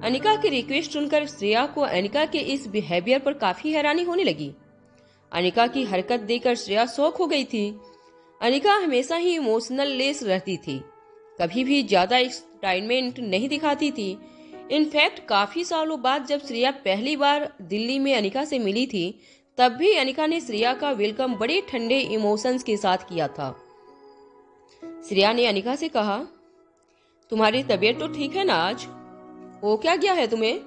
अनिका की रिक्वेस्ट सुनकर श्रेया को अनिका के इस बिहेवियर पर काफी हैरानी होने लगी। अनिका की हरकत देखकर श्रेया शॉक हो गई थी। अनिका हमेशा ही इमोशनल लेस रहती थी, कभी भी ज्यादा एक्साइटमेंट नहीं दिखाती थी। इनफैक्ट काफी सालों बाद जब श्रेया पहली बार दिल्ली में अनिका से मिली थी, तब भी अनिका ने श्रेया का वेलकम बड़े ठंडे इमोशंस के साथ किया था। श्रेया ने अनिका से कहा, तुम्हारी तबीयत तो ठीक है ना आज? हो क्या गया है तुम्हें?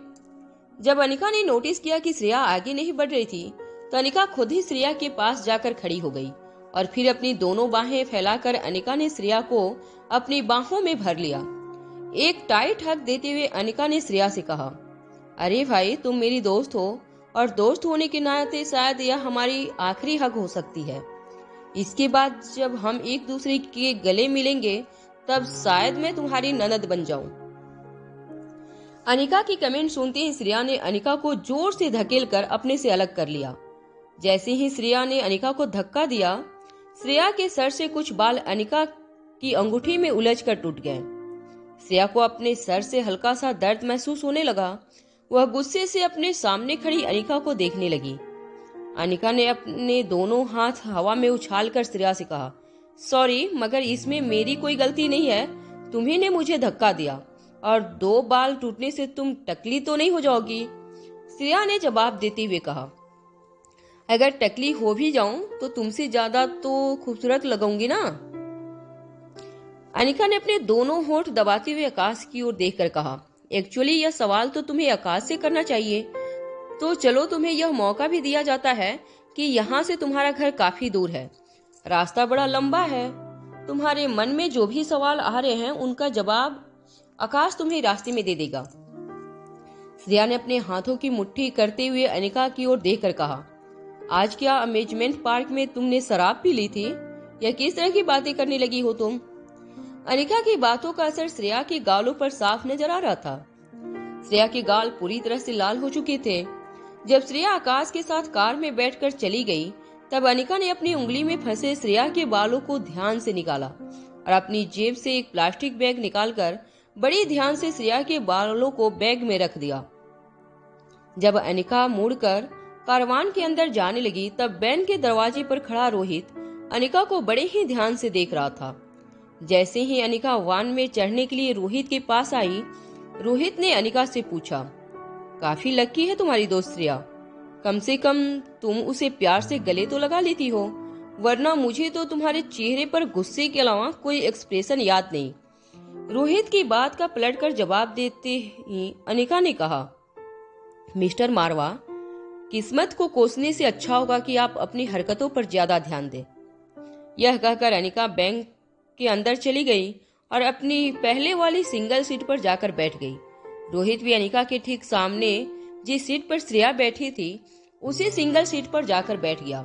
जब अनिका ने नोटिस किया कि श्रेया आगे नहीं बढ़ रही थी, तो अनिका खुद ही श्रेया के पास जाकर खड़ी हो गई और फिर अपनी दोनों बाहें फैलाकर अनिका ने श्रेया को अपनी बाहों में भर लिया। एक टाइट हक देते हुए अनिका ने श्रेया से कहा, अरे भाई तुम मेरी दोस्त हो और दोस्त होने के नाते शायद यह हमारी आखिरी हक हो सकती है। इसके बाद जब हम एक दूसरे के गले मिलेंगे तब शायद मैं तुम्हारी ननद बन जाऊं। अनिका की कमेंट सुनते ही श्रेया ने अनिका को जोर से धकेलकर अपने से अलग कर लिया। जैसे ही श्रेया ने अनिका को धक्का दिया, श्रेया के सर से कुछ बाल अनिका की अंगूठी में उलझकर टूट गए। श्रेया को अपने सर से हल्का सा दर्द महसूस होने लगा। वह गुस्से से अपने सामने खड़ी अनिका को देखने लगी। अनिका ने अपने दोनों हाथ हवा में उछालकर श्रेया से कहा, सॉरी मगर इसमें मेरी कोई गलती नहीं है, तुम्ही ने मुझे धक्का दिया और 2 बाल टूटने से तुम टकली तो नहीं हो जाओगी। श्रेया ने जवाब देते हुए कहा, अगर टकली हो भी जाऊं तो तुमसे ज्यादा तो खूबसूरत लगूंगी ना। अनिका ने अपने दोनों होंठ दबाते हुए आकाश की ओर देखकर कहा, एक्चुअली यह सवाल तो तुम्हें आकाश से करना चाहिए। तो चलो तुम्हें यह मौका भी दिया जाता है कि यहाँ से तुम्हारा घर काफी दूर है, रास्ता बड़ा लंबा है। तुम्हारे मन में जो भी सवाल आ रहे हैं उनका जवाब आकाश तुम्हें रास्ते में दे देगा। श्रेया ने अपने हाथों की मुट्ठी करते हुए अनिका की ओर देखकर कहा, आज क्या अमेजमेंट पार्क में तुमने शराब पी ली थी या किस तरह की बातें करने लगी हो तुम? अनिका की बातों का असर श्रेया के गालों पर साफ नजर आ रहा था। श्रेया के गाल पूरी तरह से लाल हो चुके थे। जब श्रेया आकाश के साथ कार में बैठकर चली गई, तब अनिका ने अपनी उंगली में फंसे श्रेया के बालों को ध्यान से निकाला और अपनी जेब से एक प्लास्टिक बैग निकालकर बड़ी ध्यान से श्रेया के बालों को बैग में रख दिया। जब अनिका मुड़कर कारवान के अंदर जाने लगी, तब वैन के दरवाजे पर खड़ा रोहित अनिका को बड़े ही ध्यान से देख रहा था। जैसे ही अनिका वान में चढ़ने के लिए रोहित के पास आई, रोहित ने अनिका से पूछा, काफी लकी है तुम्हारी दोस्त श्रेया, कम से कम तुम उसे प्यार से गले तो लगा लेती हो, वरना मुझे तो तुम्हारे चेहरे पर गुस्से के अलावा कोई एक्सप्रेशन याद नहीं। रोहित की बात का पलटकर जवाब देते ही अनिका ने कहा, मिस्टर मारवा, किस्मत को कोसने से अच्छा होगा कि आप अपनी हरकतों पर ज्यादा ध्यान दें। यह कहकर अनिका बैंक के अंदर चली गई और अपनी पहले वाली सिंगल सीट पर जाकर बैठ गई। रोहित भी अनिका के ठीक सामने जिस सीट पर श्रेया बैठी थी उसी सिंगल सीट पर जाकर बैठ गया।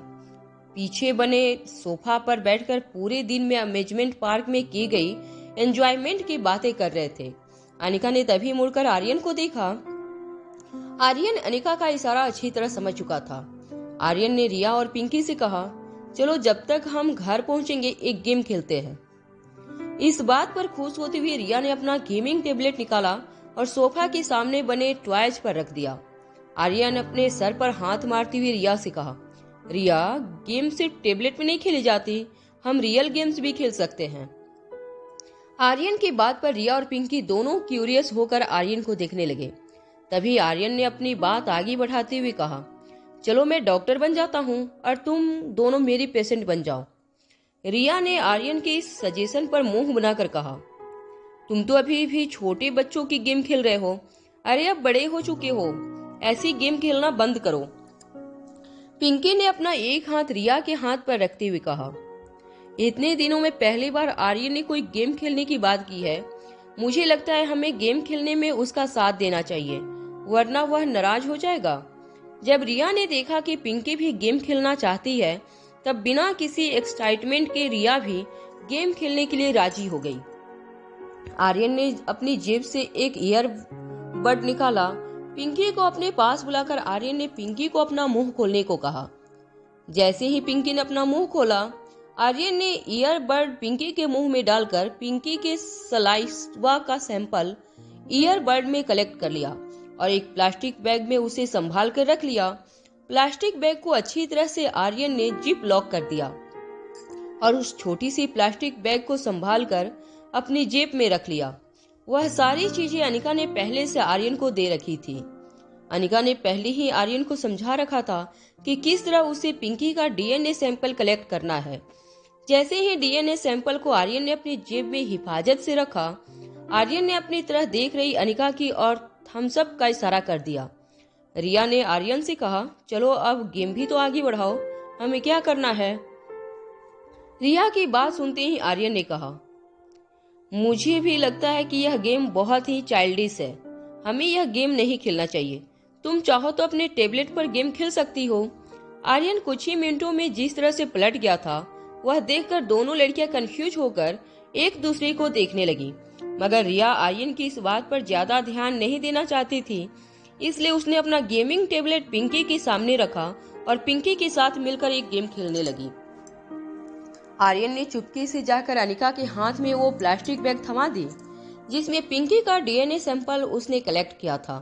पीछे बने सोफा पर बैठकर पूरे दिन में अमेजमेंट पार्क में की गई एंजॉयमेंट की बातें कर रहे थे। अनिका ने तभी मुड़कर आर्यन को देखा। आर्यन अनिका का इशारा अच्छी तरह समझ चुका था। आर्यन ने रिया और पिंकी से कहा, चलो जब तक हम घर पहुंचेंगे एक गेम खेलते हैं। इस बात पर खुश होते हुए रिया ने अपना गेमिंग टेबलेट निकाला और सोफा के सामने बने टॉयज पर रख दिया। आर्यन अपने सर पर हाथ मारते हुए रिया से कहा, रिया, गेम सिर्फ टेबलेट में नहीं खेली जाती, हम रियल गेम्स भी खेल सकते हैं। आर्यन की बात पर रिया और पिंकी दोनों क्यूरियस होकर आर्यन को देखने लगे। तभी आर्यन ने अपनी बात आगे बढ़ाते हुए कहा, चलो मैं डॉक्टर बन जाता हूँ और तुम दोनों मेरी पेशेंट बन जाओ। रिया ने आर्यन के इस सजेशन पर मुंह बनाकर कहा, तुम तो अभी भी छोटे बच्चों की गेम खेल रहे हो। अरे अब बड़े हो चुके हो, ऐसी गेम खेलना बंद करो। पिंकी ने अपना एक हाथ रिया के हाथ पर रखते हुए कहा, इतने दिनों में पहली बार आर्यन ने कोई गेम खेलने की बात की है। मुझे लगता है हमें गेम खेलने में उसका साथ देना चाहिए, वरना वह नाराज हो जाएगा। जब रिया ने देखा कि पिंकी भी गेम खेलना चाहती है, तब बिना किसी एक्साइटमेंट के रिया भी गेम खेलने के लिए राजी हो गई। आर्यन ने अपनी जेब से एक ईयरबड निकाला। पिंकी को अपने पास बुलाकर आर्यन ने पिंकी को अपना मुंह खोलने को कहा। जैसे ही पिंकी ने अपना मुंह खोला, आर्यन ने ईयरबड पिंकी के मुंह में डालकर पिंकी के सलाइवा का सैंपल ईयरबड में कलेक्ट कर लिया और एक प्लास्टिक बैग में उसे संभाल कर रख लिया। प्लास्टिक बैग को अच्छी तरह से आर्यन ने जिप लॉक कर दिया और उस छोटी सी प्लास्टिक बैग को संभाल कर अपनी जेब में रख लिया। वह सारी चीजें अनिका ने पहले से आर्यन को दे रखी थी। अनिका ने पहले ही आर्यन को समझा रखा था कि किस तरह उसे पिंकी का डीएनए सैंपल कलेक्ट करना है। जैसे ही डीएनए सैंपल को आर्यन ने अपनी जेब में हिफाजत से रखा, आर्यन ने अपनी तरह देख रही अनिका की और थम्स अप का इशारा कर दिया। रिया ने आर्यन से कहा, चलो अब गेम भी तो आगे बढ़ाओ, हमें क्या करना है। रिया की बात सुनते ही आर्यन ने कहा, मुझे भी लगता है कि यह गेम बहुत ही चाइल्डिश है, हमें यह गेम नहीं खेलना चाहिए। तुम चाहो तो अपने टेबलेट पर गेम खेल सकती हो। आर्यन कुछ ही मिनटों में जिस तरह से पलट गया था, वह देखकर दोनों लड़कियां कंफ्यूज होकर एक दूसरे को देखने लगी। मगर रिया आर्यन की इस बात पर ज्यादा ध्यान नहीं देना चाहती थी, इसलिए उसने अपना गेमिंग टेबलेट पिंकी के सामने रखा और पिंकी के साथ मिलकर एक गेम खेलने लगी। आर्यन ने चुपके से जाकर अनिका के हाथ में वो प्लास्टिक बैग थमा दी जिसमें पिंकी का डीएनए सैंपल उसने कलेक्ट किया था।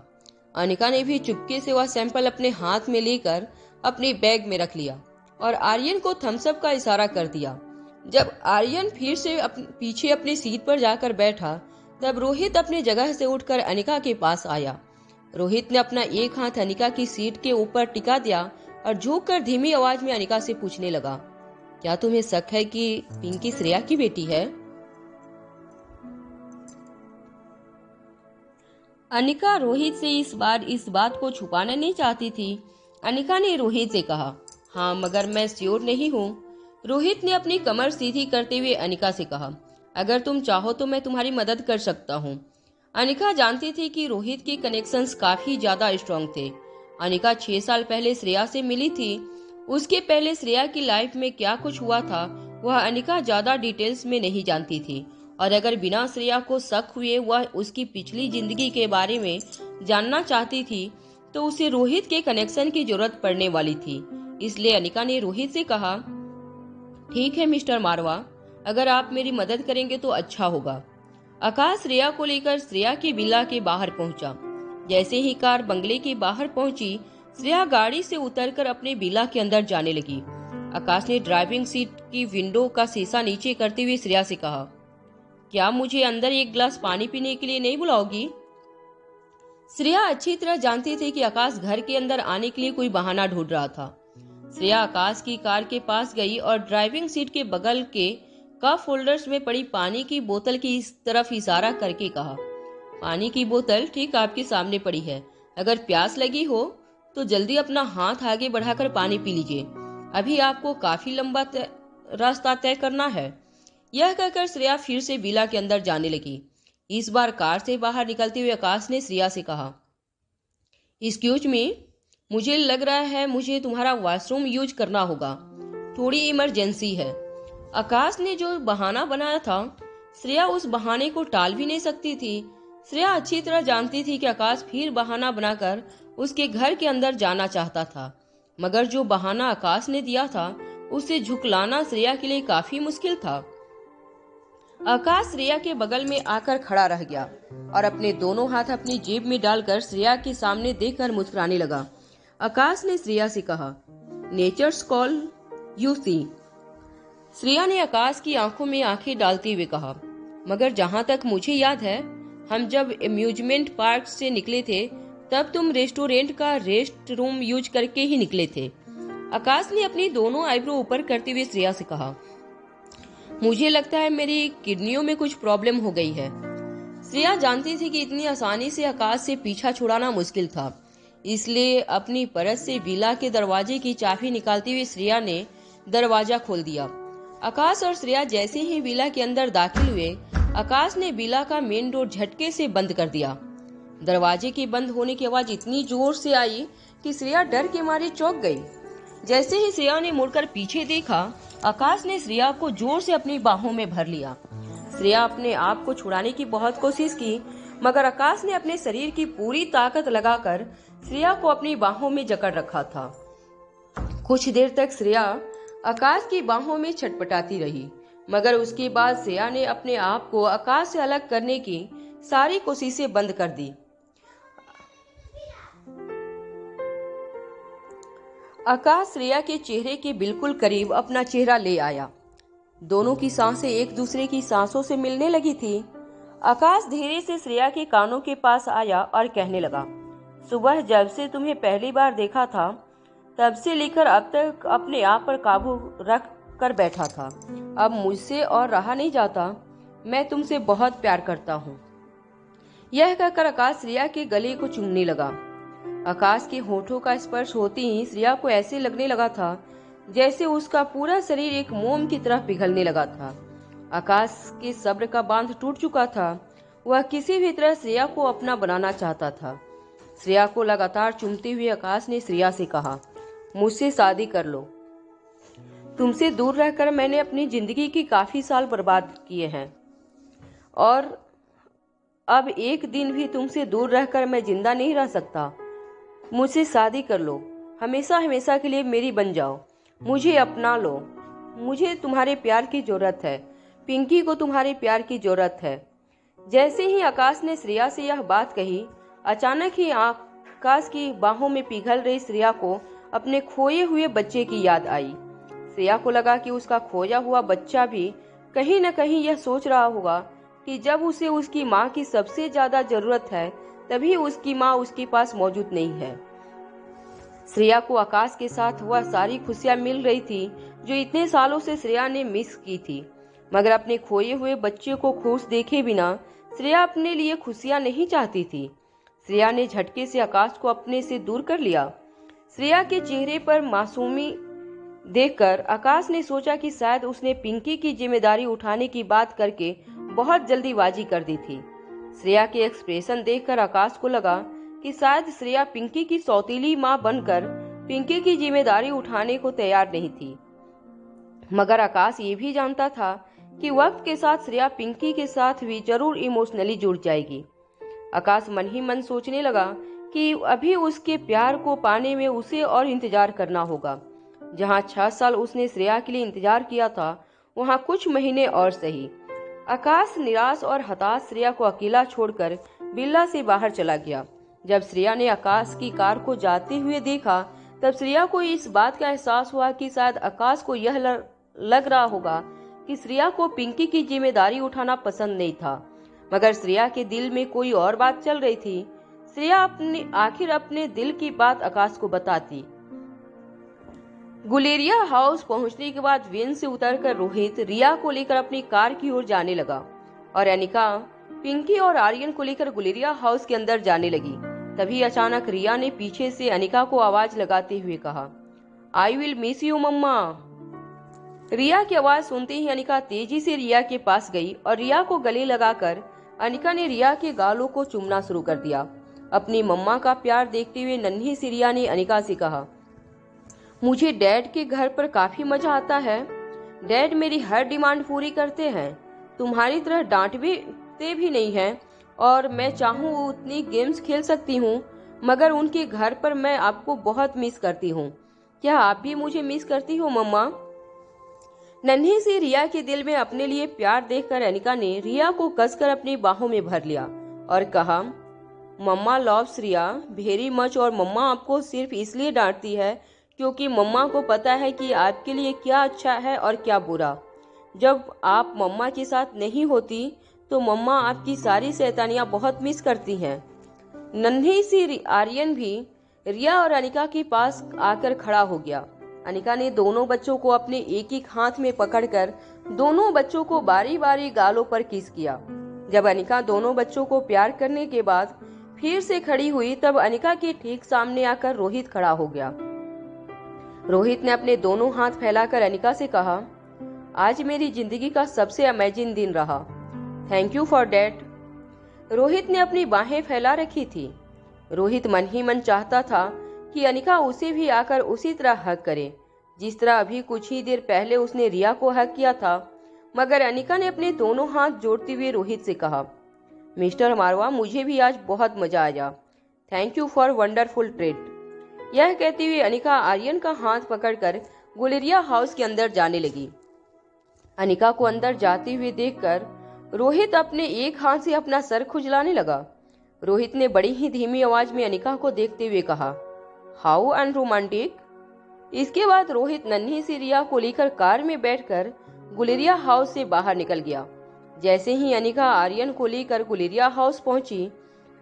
अनिका ने भी चुपके से वह सैंपल अपने हाथ में लेकर अपने बैग में रख लिया और आर्यन को थम्स अप का इशारा कर दिया। जब आर्यन फिर से पीछे अपनी सीट पर जाकर बैठा, तब रोहित अपनी जगह से उठकर अनिका के पास आया। रोहित ने अपना एक हाथ अनिका की सीट के ऊपर टिका दिया और झुककर धीमी आवाज में अनिका से पूछने लगा, क्या तुम्हें शक है कि पिंकी श्रेया की बेटी है? अनिका रोहित से इस बार इस बात को छुपाना नहीं चाहती थी। अनिका ने रोहित से कहा, हाँ, मगर मैं श्योर नहीं हूँ। रोहित ने अपनी कमर सीधी करते हुए अनिका से कहा, अगर तुम चाहो तो मैं तुम्हारी मदद कर सकता हूँ। अनिका जानती थी कि रोहित के कनेक्शंस काफी ज्यादा स्ट्रॉन्ग थे। अनिका 6 साल पहले श्रेया से मिली थी। उसके पहले श्रेया की लाइफ में क्या कुछ हुआ था, वह अनिका ज्यादा डिटेल्स में नहीं जानती थी, और अगर बिना श्रेया को शक हुए वह उसकी पिछली जिंदगी के बारे में जानना चाहती थी, तो उसे रोहित के कनेक्शन की जरूरत पड़ने वाली थी। इसलिए अनिका ने रोहित से कहा, ठीक है मिस्टर मारवा, अगर आप मेरी मदद करेंगे तो अच्छा होगा। आकाश श्रेया को लेकर श्रेया की विला के बाहर पहुंचा। जैसे ही कार बंगले के बाहर पहुंची, श्रेया गाड़ी से उतरकर अपने विला के अंदर जाने लगी। आकाश ने ड्राइविंग सीट की विंडो का शीशा नीचे करते हुए श्रेया से कहा, क्या मुझे अंदर एक गिलास पानी पीने के लिए नहीं बुलाओगी? श्रेया अच्छी तरह जानती थी कि आकाश घर के अंदर आने के लिए कोई बहाना ढूंढ रहा था। श्रेया आकाश की कार के पास गई और ड्राइविंग सीट के बगल के कप होल्डर्स में पड़ी पानी की बोतल की इस तरफ इशारा करके कहा, पानी की बोतल ठीक आपके सामने पड़ी है, अगर प्यास लगी हो तो जल्दी अपना हाथ आगे बढ़ाकर पानी पी लीजिए, अभी आपको काफी लंबा रास्ता तय करना है। यह कहकर श्रेया फिर से विला के अंदर जाने लगी। इस बार कार से बाहर निकलते हुए आकाश ने श्रेया से कहा, एक्सक्यूज मी, मुझे लग रहा है मुझे तुम्हारा वॉशरूम यूज करना होगा, थोड़ी इमरजेंसी है। आकाश ने जो बहाना बनाया था, श्रेया उस बहाने को टाल भी नहीं सकती थी। श्रेया अच्छी तरह जानती थी कि आकाश फिर बहाना बनाकर उसके घर के अंदर जाना चाहता था, मगर जो बहाना आकाश ने दिया था उसे झुकलाना श्रेया के लिए काफी मुश्किल था। आकाश श्रेया के बगल में आकर खड़ा रह गया और अपने दोनों हाथ अपनी जेब में डालकर श्रेया के सामने देखकर मुस्कुराने लगा। आकाश ने श्रेया से कहा, nature's call you see. Shreya ने आकाश की आंखों में आंखें डालते हुए कहा, मगर जहां तक मुझे याद है, हम जब अम्यूजमेंट पार्क से निकले थे तब तुम रेस्टोरेंट का रेस्ट रूम यूज करके ही निकले थे। आकाश ने अपनी दोनों आईब्रो ऊपर करते हुए श्रेया से कहा, मुझे लगता है मेरी किडनियों में कुछ प्रॉब्लम हो गई है। श्रेया जानती थी कि इतनी आसानी से आकाश से पीछा छुड़ाना मुश्किल था, इसलिए अपनी परस से विला के दरवाजे की चाबी निकालते हुए श्रेया ने दरवाजा खोल दिया। आकाश और श्रेया जैसे ही विला के अंदर दाखिल हुए, आकाश ने विला का मेन डोर झटके से बंद कर दिया। दरवाजे के बंद होने की आवाज इतनी जोर से आई कि श्रेया डर के मारे चौंक गई। जैसे ही श्रेया ने मुड़कर पीछे देखा, आकाश ने श्रेया को जोर से अपनी बाहों में भर लिया। श्रेया अपने आप को छुड़ाने की बहुत कोशिश की, मगर आकाश ने अपने शरीर की पूरी ताकत लगाकर श्रेया को अपनी बाहों में जकड़ रखा था। कुछ देर तक श्रेया आकाश की बाहों में छटपटाती रही, मगर उसके बाद श्रेया ने अपने आप को आकाश से अलग करने की सारी कोशिशें बंद कर दी। आकाश श्रेया के चेहरे के बिल्कुल करीब अपना चेहरा ले आया। दोनों की सांसें एक दूसरे की सांसों से मिलने लगी थी। आकाश धीरे से श्रेया के कानों के पास आया और कहने लगा, सुबह जब से तुम्हें पहली बार देखा था, तब से लेकर अब तक अपने आप पर काबू रख कर बैठा था। अब मुझसे और रहा नहीं जाता। मैं तुमसे बहुत प्यार करता हूँ। यह कहकर आकाश श्रेया के गले को चूमने लगा। आकाश के होठों का स्पर्श होते ही श्रेया को ऐसे लगने लगा था जैसे उसका पूरा शरीर एक मोम की तरह पिघलने लगा था। आकाश के सब्र का बांध टूट चुका था। वह किसी भी तरह श्रेया को अपना बनाना चाहता था। श्रेया को लगातार चूमते हुए आकाश ने श्रेया से कहा, मुझसे शादी कर लो। तुमसे दूर रहकर मैंने अपनी जिंदगी की काफी साल बर्बाद किए हैं, और अब एक दिन भी तुमसे दूर रहकर मैं जिंदा नहीं रह सकता। मुझसे शादी कर लो। हमेशा हमेशा के लिए मेरी बन जाओ। मुझे अपना लो। मुझे तुम्हारे प्यार की जरूरत है। पिंकी को तुम्हारे प्यार की जरूरत है। जैसे ही आकाश ने श्रेया से यह बात कही, अचानक ही आकाश की बाहों में पिघल रही श्रेया को अपने खोए हुए बच्चे की याद आई। श्रेया को लगा कि उसका खोया हुआ बच्चा भी कहीं न कहीं यह सोच रहा होगा कि जब उसे उसकी माँ की सबसे ज्यादा जरूरत है, तभी उसकी माँ उसके पास मौजूद नहीं है। श्रेया को आकाश के साथ वह सारी खुशियां मिल रही थी जो इतने सालों से श्रेया ने मिस की थी, मगर अपने खोए हुए बच्चे को खुश देखे बिना श्रेया अपने लिए खुशियां नहीं चाहती थी। श्रेया ने झटके से आकाश को अपने से दूर कर लिया। श्रेया के चेहरे पर मासूमी देखकर आकाश ने सोचा कि शायद उसने पिंकी की जिम्मेदारी उठाने की बात करके बहुत जल्दीबाजी कर दी थी। श्रेया के एक्सप्रेशन देखकर आकाश को लगा कि शायद श्रेया पिंकी की सौतीली मां बनकर पिंकी की जिम्मेदारी उठाने को तैयार नहीं थी, मगर आकाश ये भी जानता था कि वक्त के साथ श्रेया पिंकी के साथ भी जरूर इमोशनली जुड़ जाएगी। आकाश मन ही मन सोचने लगा कि अभी उसके प्यार को पाने में उसे और इंतजार करना होगा। जहां 6 साल उसने श्रेया के लिए इंतजार किया था, वहां कुछ महीने और सही। आकाश निराश और हताश श्रेया को अकेला छोड़कर बिल्ला से बाहर चला गया। जब श्रेया ने आकाश की कार को जाते हुए देखा, तब श्रेया को इस बात का एहसास हुआ कि शायद आकाश को यह लग रहा होगा कि श्रेया को पिंकी की जिम्मेदारी उठाना पसंद नहीं था, मगर श्रेया के दिल में कोई और बात चल रही थी। श्रेया आखिर अपने दिल की बात आकाश को बताती। गुलेरिया हाउस पहुंचने के बाद वेन से उतरकर रोहित रिया को लेकर अपनी कार की ओर जाने लगा और अनिका पिंकी और आर्यन को लेकर गुलेरिया हाउस के अंदर जाने लगी। तभी अचानक रिया ने पीछे से अनिका को आवाज लगाते हुए कहा, आई विल मिस यू मम्मा। रिया की आवाज सुनते ही अनिका तेजी से रिया के पास गई और रिया को गले लगाकर अनिका ने रिया के गालों को चूमना शुरू कर दिया। अपनी मम्मा का प्यार देखते हुए नन्ही सी रिया ने अनिका से कहा, मुझे डैड के घर पर काफी मजा आता है। डैड मेरी हर डिमांड पूरी करते हैं। तुम्हारी तरह डांटते भी नहीं हैं, और मैं चाहूँ उतनी गेम्स खेल सकती हूँ, मगर उनके घर पर मैं आपको बहुत मिस करती हूँ। क्या आप भी मुझे मिस करती हो मम्मा? नन्ही सी रिया के दिल में अपने लिए प्यार देखकर अनिका ने रिया को कसकर अपनी बाहों में भर लिया और कहा, मम्मा लव्स रिया वेरी मच, और मम्मा आपको सिर्फ इसलिए डांटती है क्योंकि मम्मा को पता है कि आपके लिए क्या अच्छा है और क्या बुरा। जब आप मम्मा के साथ नहीं होती तो मम्मा आपकी सारी शैतानियां बहुत मिस करती हैं। नन्ही सी आर्यन भी रिया और अनिका के पास आकर खड़ा हो गया। अनिका ने दोनों बच्चों को अपने एक एक हाथ में पकड़कर दोनों बच्चों को बारी बारी गालों पर किस किया। जब अनिका दोनों बच्चों को प्यार करने के बाद फिर से खड़ी हुई, तब अनिका के ठीक सामने आकर रोहित खड़ा हो गया। रोहित ने अपने दोनों हाथ फैलाकर अनिका से कहा, आज मेरी जिंदगी का सबसे अमेजिंग दिन रहा। Thank you for that. Rohit ने अपनी बाहें फैला रखी थी। रोहित मन ही मन चाहता था कि अनिका उसे भी आकर उसी तरह हक करे जिस तरह अभी कुछ ही देर पहले उसने रिया को हक किया था। मगर अनिका ने अपने दोनों हाथ जोड़ते हुए रोहित से कहा, मिस्टर मारवा, मुझे भी आज बहुत मजा आया। Thank you for wonderful treat. यह कहते हुए अनिका आर्यन का हाथ पकड़कर गुलेरिया हाउस के अंदर जाने लगी। अनिका को अंदर जाते हुए देखकर रोहित अपने एक हाथ से अपना सर खुजलाने लगा। रोहित ने बड़ी ही धीमी आवाज में अनिका को देखते हुए कहा, हाउ अनरोमांटिक। इसके बाद रोहित नन्ही सी रिया को लेकर कार में बैठकर गुलेरिया हाउस से बाहर निकल गया। जैसे ही अनिका आर्यन को लेकर गुलेरिया हाउस पहुंची,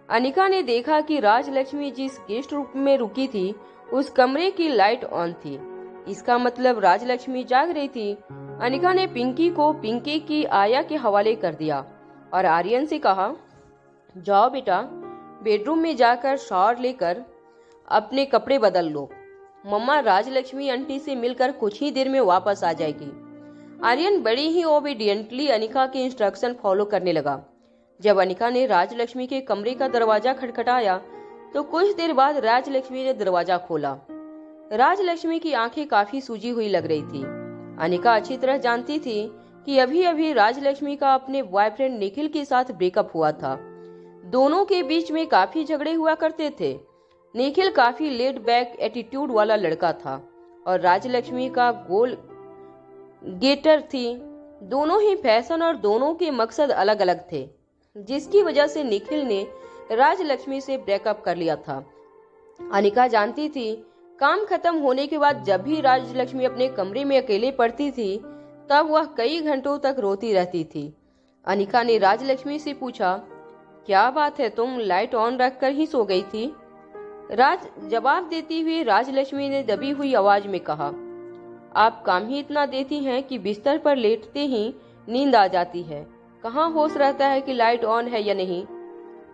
अनिका ने देखा कि राजलक्ष्मी जिस गेस्ट रूम में रुकी थी उस कमरे की लाइट ऑन थी। इसका मतलब राजलक्ष्मी जाग रही थी। अनिका ने पिंकी को पिंकी की आया के हवाले कर दिया और आर्यन से कहा, जाओ बेटा, बेडरूम में जाकर शॉवर लेकर अपने कपड़े बदल लो। मम्मा राजलक्ष्मी आंटी से मिलकर कुछ ही देर में वापस आ जाएगी। आर्यन बड़ी ही ओबीडियंटली अनिका के इंस्ट्रक्शन फॉलो करने लगा। जब अनिका ने राजलक्ष्मी के कमरे का दरवाजा खटखटाया तो कुछ देर बाद राजलक्ष्मी ने दरवाजा खोला। राजलक्ष्मी की आंखें काफी सूजी हुई लग रही थी। अनिका अच्छी तरह जानती थी कि अभी अभी राजलक्ष्मी का अपने बॉयफ्रेंड निखिल के साथ ब्रेकअप हुआ था। दोनों के बीच में काफी झगड़े हुआ करते थे। निखिल काफी लेड बैक एटीट्यूड वाला लड़का था और राजलक्ष्मी का गोल गेटर थी। दोनों ही फैशन और दोनों के मकसद अलग अलग थे, जिसकी वजह से निखिल ने राजलक्ष्मी से ब्रेकअप कर लिया था। अनिका जानती थी काम खत्म होने के बाद जब भी राजलक्ष्मी अपने कमरे में अकेले पड़ती थी तब वह कई घंटों तक रोती रहती थी। अनिका ने राजलक्ष्मी से पूछा, क्या बात है, तुम लाइट ऑन रखकर ही सो गई थी? जवाब देती हुई राजलक्ष्मी ने दबी हुई आवाज में कहा, आप काम ही इतना देती हैं कि बिस्तर पर लेटते ही नींद आ जाती है। कहाँ होश रहता है कि लाइट ऑन है या नहीं।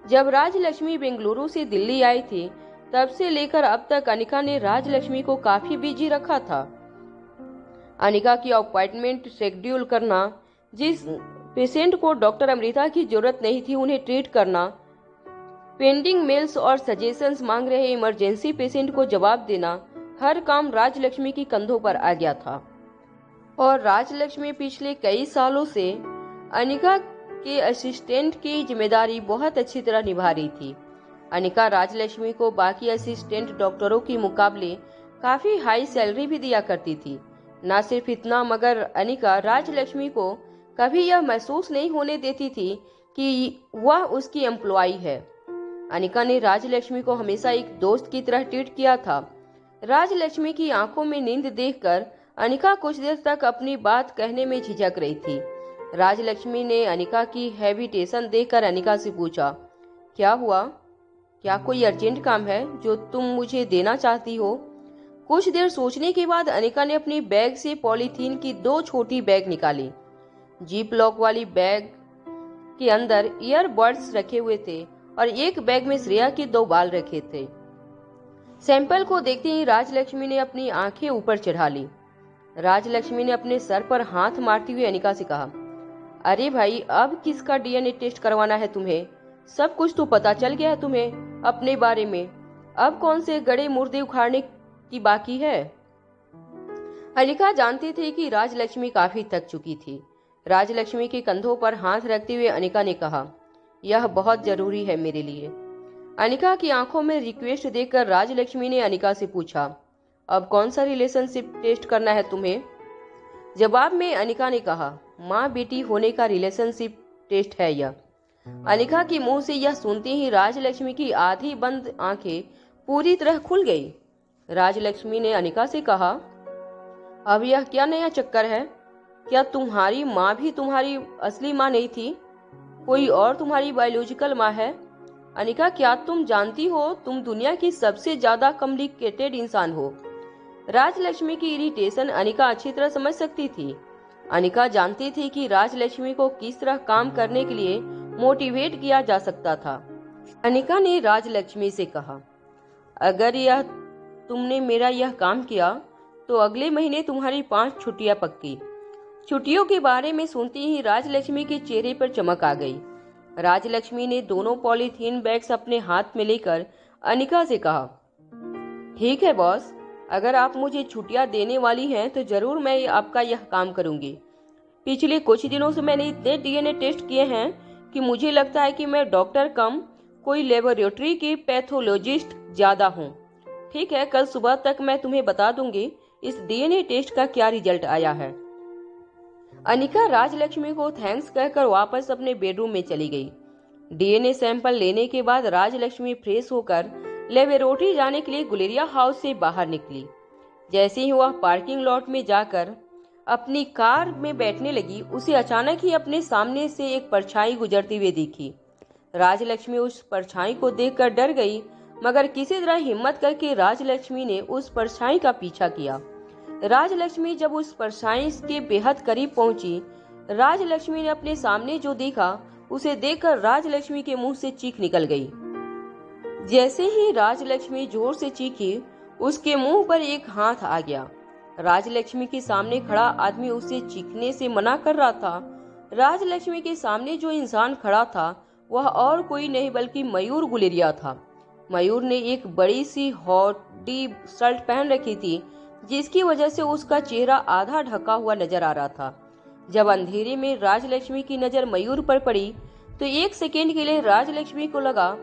जब राजलक्ष्मी बेंगलुरु से दिल्ली आई थी तब से लेकर अब तक अनिका ने राजलक्ष्मी को काफी बिजी रखा था। अनिका की अपॉइंटमेंट शेड्यूल करना, जिस पेशेंट को डॉक्टर अमृता की जरूरत नहीं थी उन्हें ट्रीट करना, पेंडिंग मेल्स और सजेशंस मांग रहे इमरजेंसी पेशेंट को जवाब देना, हर काम राजलक्ष्मी की कंधों पर आ गया था। और राजलक्ष्मी पिछले कई सालों से अनिका के असिस्टेंट की जिम्मेदारी बहुत अच्छी तरह निभा रही थी। अनिका राजलक्ष्मी को बाकी असिस्टेंट डॉक्टरों के मुकाबले काफी हाई सैलरी भी दिया करती थी। न सिर्फ इतना, मगर अनिका राजलक्ष्मी को कभी यह महसूस नहीं होने देती थी कि वह उसकी एम्प्लॉय है। अनिका ने राजलक्ष्मी को हमेशा एक दोस्त की तरह ट्रीट किया था। राजलक्ष्मी की आंखों में नींद देखकर अनिका कुछ देर तक अपनी बात कहने में झिझक रही थी। राजलक्ष्मी ने अनिका की हेबिटेशन देखकर अनिका से पूछा, क्या हुआ? क्या कोई अर्जेंट काम है जो तुम मुझे देना चाहती हो? कुछ देर सोचने के बाद अनिका ने अपनी बैग से पॉलीथीन की 2 छोटी बैग निकाली। जीप लॉक वाली बैग के अंदर ईयरबड्स रखे हुए थे और एक बैग में श्रेया के 2 बाल रखे थे। सैंपल को देखते ही राजलक्ष्मी ने अपनी आंखें ऊपर चढ़ा ली। राजलक्ष्मी ने अपने सर पर हाथ मारती हुई अनिका से कहा, अरे भाई, अब किसका डीएनए टेस्ट करवाना है तुम्हें? सब कुछ तो पता चल गया है तुम्हें अपने बारे में। अब कौन से गड़े मुर्दे उखाड़ने की बाकी है? अनिका जानती थी कि राजलक्ष्मी काफी थक चुकी थी। राजलक्ष्मी के कंधों पर हाथ रखते हुए अनिका ने कहा, यह बहुत जरूरी है मेरे लिए। अनिका की आंखों में रिक्वेस्ट देखकर राजलक्ष्मी ने अनिका से पूछा, अब कौन सा रिलेशनशिप टेस्ट करना है तुम्हें? जवाब में अनिका ने कहा, माँ बेटी होने का रिलेशनशिप टेस्ट है यह। अनिका के मुंह से यह सुनते ही राजलक्ष्मी की आधी बंद आंखें पूरी तरह खुल गई। राजलक्ष्मी ने अनिका से कहा, अब यह क्या नया चक्कर है? क्या तुम्हारी माँ भी तुम्हारी असली माँ नहीं थी? कोई और तुम्हारी बायोलॉजिकल माँ है? अनिका, क्या तुम जानती हो तुम दुनिया की सबसे ज्यादा कॉम्प्लिकेटेड इंसान हो। राजलक्ष्मी की इरिटेशन अनिका अच्छी तरह समझ सकती थी। अनिका जानती थी कि राजलक्ष्मी को किस तरह काम करने के लिए मोटिवेट किया जा सकता था। अनिका ने राजलक्ष्मी से कहा, अगर यह तुमने मेरा यह काम किया तो अगले महीने तुम्हारी 5 छुट्टियां पक्की। छुट्टियों के बारे में सुनते ही राजलक्ष्मी के चेहरे पर चमक आ गई। राजलक्ष्मी ने दोनों पॉलीथीन बैग्स अपने हाथ में लेकर अनिका से कहा, ठीक है बॉस, अगर आप मुझे छुट्टियां देने वाली हैं तो जरूर मैं आपका यह काम करूंगी। पिछले कुछ दिनों से मैंने इतने डीएनए टेस्ट किए हैं कि मुझे लगता है कि मैं डॉक्टर कम कोई लेबोरेटरी की पैथोलॉजिस्ट ज्यादा हूँ। ठीक है, कल सुबह तक मैं तुम्हें बता दूंगी इस डीएनए टेस्ट का क्या रिजल्ट आया है। अनिका राजलक्ष्मी को थैंक्स कहकर वापस अपने बेडरूम में चली गई। डीएनए सैंपल लेने के बाद राजलक्ष्मी फ्रेश होकर लेबोरेटरी जाने के लिए गुलेरिया हाउस से बाहर निकली। जैसे ही वह पार्किंग लॉट में जाकर अपनी कार में बैठने लगी, उसे अचानक ही अपने सामने से एक परछाई गुजरती हुई दिखी। राजलक्ष्मी उस परछाई को देखकर डर गई, मगर किसी तरह हिम्मत करके राजलक्ष्मी ने उस परछाई का पीछा किया। राजलक्ष्मी जब उस परछाई के बेहद करीब पहुंची, राजलक्ष्मी ने अपने सामने जो देखा उसे देखकर राजलक्ष्मी के मुंह से चीख निकल गई। जैसे ही राजलक्ष्मी जोर से चीखी, उसके मुंह पर एक हाथ आ गया। राजलक्ष्मी के सामने खड़ा आदमी उसे चीखने से मना कर रहा था। राजलक्ष्मी के सामने जो इंसान खड़ा था वह और कोई नहीं बल्कि मयूर गुलेरिया था। मयूर ने एक बड़ी सी हॉडी शर्ट पहन रखी थी, जिसकी वजह से उसका चेहरा आधा ढका हुआ नजर आ रहा था। जब अंधेरे में राजलक्ष्मी की नजर मयूर पर पड़ी तो एक सेकेंड के लिए राजलक्ष्मी को लगा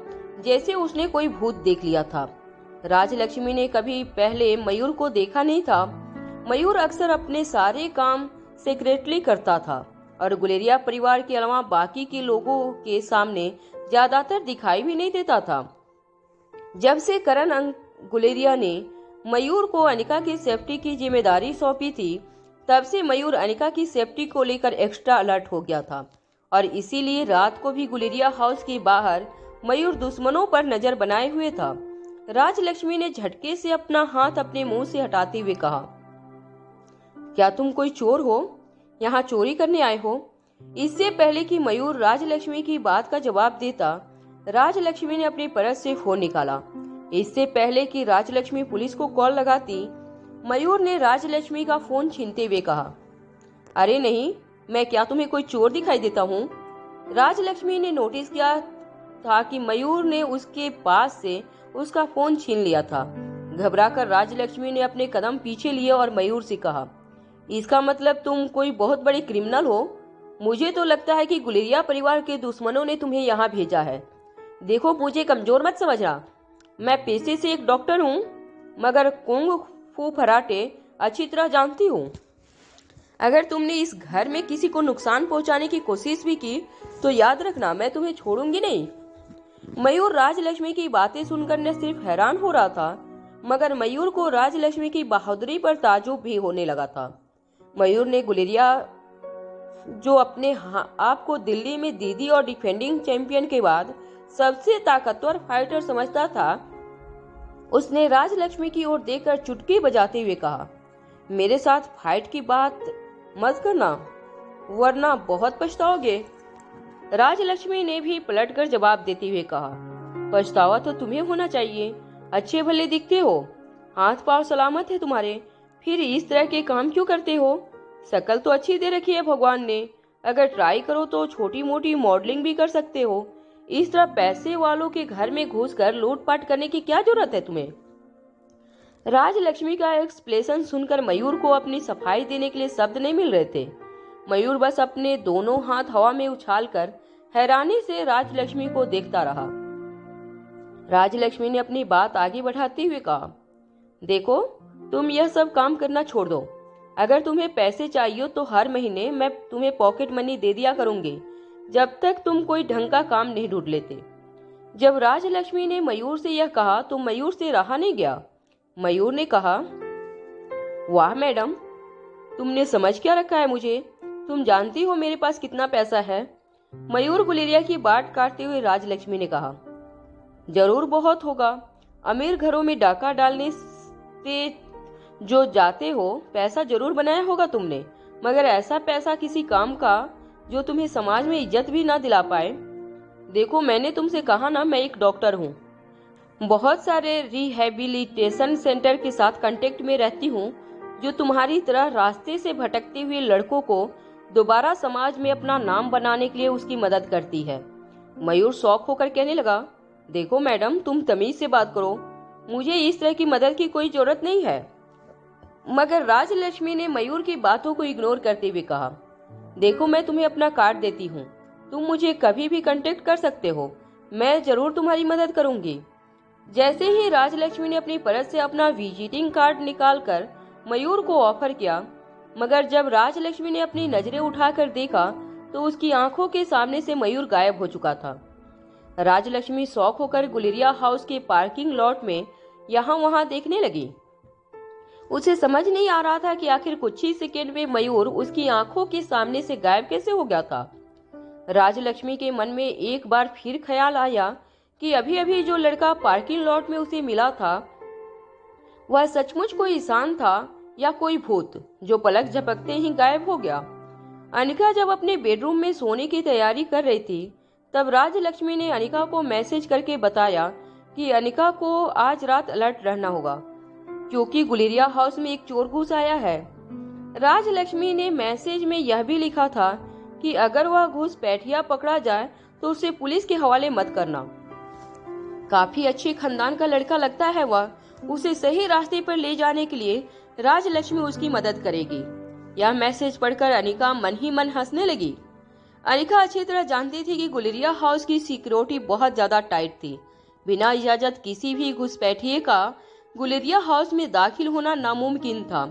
जैसे उसने कोई भूत देख लिया था। राजलक्ष्मी ने कभी पहले मयूर को देखा नहीं था। मयूर अक्सर अपने सारे काम सीक्रेटली करता था और गुलेरिया परिवार के अलावा बाकी के लोगों के सामने ज्यादातर दिखाई भी नहीं देता था। जब से करण गुलेरिया ने मयूर को अनिका की सेफ्टी की जिम्मेदारी सौंपी थी, तब से मयूर अनिका की सेफ्टी को लेकर एक्स्ट्रा अलर्ट हो गया था और इसीलिए रात को भी गुलेरिया हाउस के बाहर मयूर दुश्मनों पर नजर बनाए हुए था। राजलक्ष्मी ने झटके से अपना हाथ अपने मुंह से हटाते हुए कहा, क्या तुम कोई चोर हो? यहाँ चोरी करने आए हो? इससे पहले कि मयूर राजलक्ष्मी की बात का जवाब देता, राजलक्ष्मी ने अपनी पर्स से फोन निकाला। इससे पहले कि राजलक्ष्मी पुलिस को कॉल लगाती, मयूर ने राजलक्ष्मी का फोन छीनते हुए कहा, अरे नहीं, मैं क्या तुम्हें कोई चोर दिखाई देता हूँ? राजलक्ष्मी ने नोटिस किया था कि मयूर ने उसके पास से उसका फोन छीन लिया था। घबराकर राजलक्ष्मी ने अपने कदम पीछे लिए और मयूर से कहा, इसका मतलब तुम कोई बहुत बड़ी क्रिमिनल हो? मुझे तो लगता है कि गुलेरिया परिवार के दुश्मनों ने तुम्हें यहाँ भेजा है। देखो, मुझे कमजोर मत समझना, मैं पेशे से एक डॉक्टर हूँ, मगर कुंग फू फराटे अच्छी तरह जानती हूँ। अगर तुमने इस घर में किसी को नुकसान पहुंचाने की कोशिश भी की तो याद रखना, मैं तुम्हें छोड़ूंगी नहीं। मयूर राजलक्ष्मी की बातें सुनकर न सिर्फ हैरान हो रहा था, मगर मयूर को राजलक्ष्मी की बहादुरी पर ताजुब भी होने लगा था। मयूर ने गुलेरिया, जो अपने आप को दिल्ली में दीदी और डिफेंडिंग चैंपियन के बाद सबसे ताकतवर फाइटर समझता था, उसने राजलक्ष्मी की ओर देखकर चुटकी बजाते हुए कहा, मेरे साथ फाइट की बात मत करना, वरना बहुत पछताओगे। राजलक्ष्मी ने भी पलटकर जवाब देते हुए कहा, पछतावा तो तुम्हें होना चाहिए, अच्छे भले दिखते हो, हाथ पांव सलामत है तुम्हारे, फिर इस तरह के काम क्यों करते हो? शक्ल तो अच्छी दे रखी है भगवान ने, अगर ट्राई करो तो छोटी मोटी मॉडलिंग भी कर सकते हो। इस तरह पैसे वालों के घर में घुसकर लूटपाट करने की क्या जरूरत है तुम्हें? राजलक्ष्मी का एक्सप्रेशन सुनकर मयूर को अपनी सफाई देने के लिए शब्द नहीं मिल रहे थे। मयूर बस अपने दोनों हाथ हवा में उछालकर हैरानी से राजलक्ष्मी को देखता रहा। राजलक्ष्मी ने अपनी बात आगे बढ़ाते हुए कहा, देखो, तुम यह सब काम करना छोड़ दो। अगर तुम्हें पैसे चाहिए तो हर महीने मैं तुम्हें पॉकेट मनी दे दिया करूंगी, जब तक तुम कोई ढंग का काम नहीं ढूंढ लेते। जब राजलक्ष्मी ने मयूर से यह कहा तो मयूर से रहा नहीं गया। मयूर ने कहा, वाह मैडम, तुमने समझ क्या रखा है मुझे? तुम जानती हो मेरे पास कितना पैसा है? मयूर गुलेरिया की बात काटते हुए राजलक्ष्मी ने कहा, जरूर बहुत होगा। अमीर घरों में डाका डालने से जो जाते हो, पैसा जरूर बनाया होगा तुमने, मगर ऐसा पैसा किसी काम का जो तुम्हें समाज में इज्जत भी ना दिला पाए। देखो, मैंने तुमसे कहा ना, मैं एक डॉक्टर हूँ। बहुत सारे रिहैबिलिटेशन सेंटर के साथ कांटेक्ट में रहती हूँ, जो तुम्हारी तरह रास्ते से भटकते हुए लड़कों को दोबारा समाज में अपना नाम बनाने के लिए उसकी मदद करती है। मयूर शौक होकर कहने लगा, देखो मैडम, तुम तमीज से बात करो, मुझे इस तरह की मदद की कोई जरूरत नहीं है। मगर राजलक्ष्मी ने मयूर की बातों को इग्नोर करते हुए कहा, देखो, मैं तुम्हें अपना कार्ड देती हूँ, तुम मुझे कभी भी कांटेक्ट कर सकते हो, मैं जरूर तुम्हारी मदद करूंगी। जैसे ही राजलक्ष्मी ने अपनी पर्स से अपना विजिटिंग कार्ड निकालकर मयूर को ऑफर किया, मगर जब राजलक्ष्मी ने अपनी नजरें उठाकर देखा तो उसकी आंखों के सामने से मयूर गायब हो चुका था। राजलक्ष्मी शौक होकर गुलेरिया हाउस के पार्किंग लॉट में यहाँ वहां देखने लगी। उसे समझ नहीं आ रहा था कि आखिर कुछ ही सेकेंड में मयूर उसकी आंखों के सामने से गायब कैसे हो गया था। राजलक्ष्मी के मन में एक बार फिर ख्याल आया कि अभी अभी जो लड़का पार्किंग लॉट में उसे मिला था, वह सचमुच कोई इंसान था या कोई भूत जो पलक झपकते ही गायब हो गया। अनिका जब अपने बेडरूम में सोने की तैयारी कर रही थी, तब राजलक्ष्मी ने अनिका को मैसेज करके बताया कि अनिका को आज रात अलर्ट रहना होगा, क्योंकि गुलेरिया हाउस में एक चोर घुस आया है। राजलक्ष्मी ने मैसेज में यह भी लिखा था कि अगर वह घुसपैठिया पकड़ा जाए तो उसे पुलिस के हवाले मत करना। काफी अच्छे खानदान का लड़का लगता है वह, उसे सही रास्ते पर ले जाने के लिए राजलक्ष्मी उसकी मदद करेगी। यह मैसेज पढ़कर अनिका मन ही मन हंसने लगी। अनिका अच्छी तरह जानती थी कि गुलेरिया हाउस की सिक्योरिटी बहुत ज्यादा टाइट थी। बिना इजाजत किसी भी घुसपैठिए का गुलेरिया हाउस में दाखिल होना नामुमकिन था।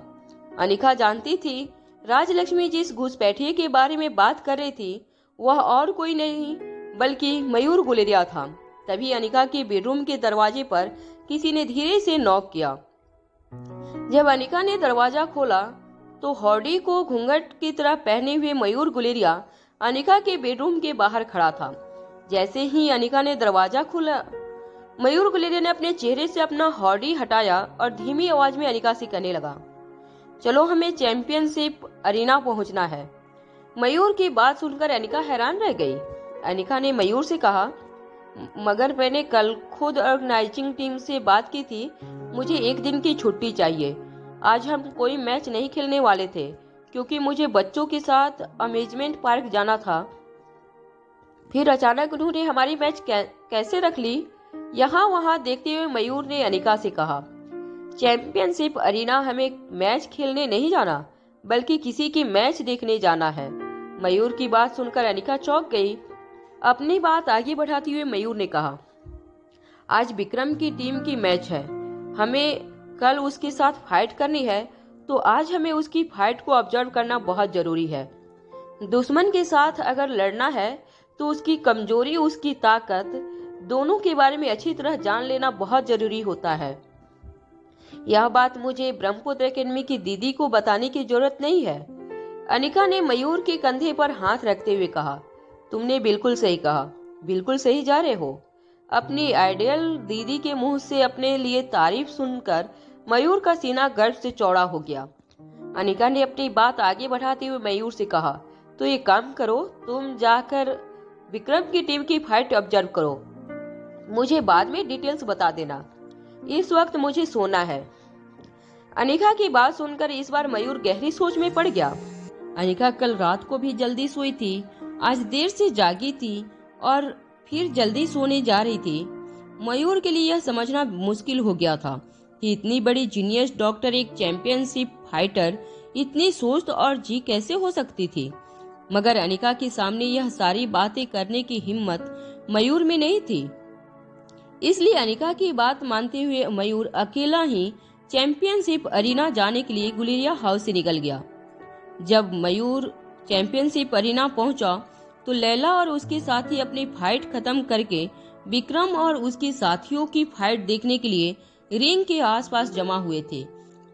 अनिका जानती थी राजलक्ष्मी जिस घुसपैठिए के बारे में बात कर रही थी वह और कोई नहीं बल्कि मयूर गुलेरिया था। तभी अनिका के बेडरूम के दरवाजे पर किसी ने धीरे से नॉक किया। जब अनिका ने दरवाजा खोला तो हॉडी को घूंघट की तरह पहने हुए मयूर गुलेरिया अनिका के बेडरूम के बाहर खड़ा था। जैसे ही अनिका ने दरवाजा खोला, मयूर गुलेरिया ने अपने चेहरे से अपना हॉडी हटाया और धीमी आवाज में अनिका से कहने लगा, चलो, हमें चैंपियनशिप अरीना पहुंचना है। मयूर की बात सुनकर अनिका हैरान रह गई। अनिका ने मयूर से कहा, मगर मैंने कल खुद ऑर्गेनाइजिंग टीम से बात की थी, मुझे एक दिन की छुट्टी चाहिए। आज हम कोई मैच नहीं खेलने वाले थे क्योंकि मुझे बच्चों के साथ अम्यूजमेंट पार्क जाना था। फिर अचानक उन्होंने हमारी मैच कैसे रख ली। यहाँ वहाँ देखते हुए मयूर ने अनिका से कहा, चैंपियनशिप अरीना हमें मैच खेलने नहीं जाना बल्कि किसी की मैच देखने जाना है। मयूर की बात सुनकर अनिका चौंक गई। अपनी बात आगे बढ़ाते हुए मयूर ने कहा, आज विक्रम की टीम की मैच है, हमें कल उसके साथ फाइट करनी है, तो आज हमें उसकी फाइट को ऑब्जर्व करना बहुत जरूरी है। दुश्मन के साथ अगर लड़ना है तो उसकी कमजोरी, उसकी ताकत, दोनों के बारे में अच्छी तरह जान लेना बहुत जरूरी होता है। यह बात मुझे ब्रह्मपुत्र एकेडमी की दीदी को बताने की जरूरत नहीं है। अनिका ने मयूर के कंधे पर हाथ रखते हुए कहा, तुमने बिल्कुल सही कहा, बिल्कुल सही जा रहे हो। अपनी आइडियल दीदी के मुंह से अपने लिए तारीफ सुनकर मयूर का सीना गर्व से चौड़ा हो गया। अनिका ने अपनी बात आगे बढ़ाते हुए मयूर से कहा, तो ये काम करो, तुम जाकर विक्रम की टीम की फाइट ऑब्जर्व करो, मुझे बाद में डिटेल्स बता देना, इस वक्त मुझे सोना है। अनिका की बात सुनकर इस बार मयूर गहरी सोच में पड़ गया। अनिका कल रात को भी जल्दी सोई थी, आज देर से जागी थी और फिर जल्दी सोने जा रही थी। मयूर के लिए यह समझना मुश्किल हो गया था कि इतनी बड़ी जीनियस डॉक्टर, एक चैंपियनशिप फाइटर, इतनी सोच और जी कैसे हो सकती थी। मगर अनिका के सामने यह सारी बातें करने की हिम्मत मयूर में नहीं थी। इसलिए अनिका की बात मानते हुए मयूर अकेला ही चैंपियनशिप अरीना जाने के लिए गुलेरिया हाउस से निकल गया। जब मयूर चैंपियनशिप अरीना पहुंचा तो लैला और उसके साथी अपनी फाइट खत्म करके विक्रम और उसके साथियों की फाइट देखने के लिए रिंग के आसपास जमा हुए थे।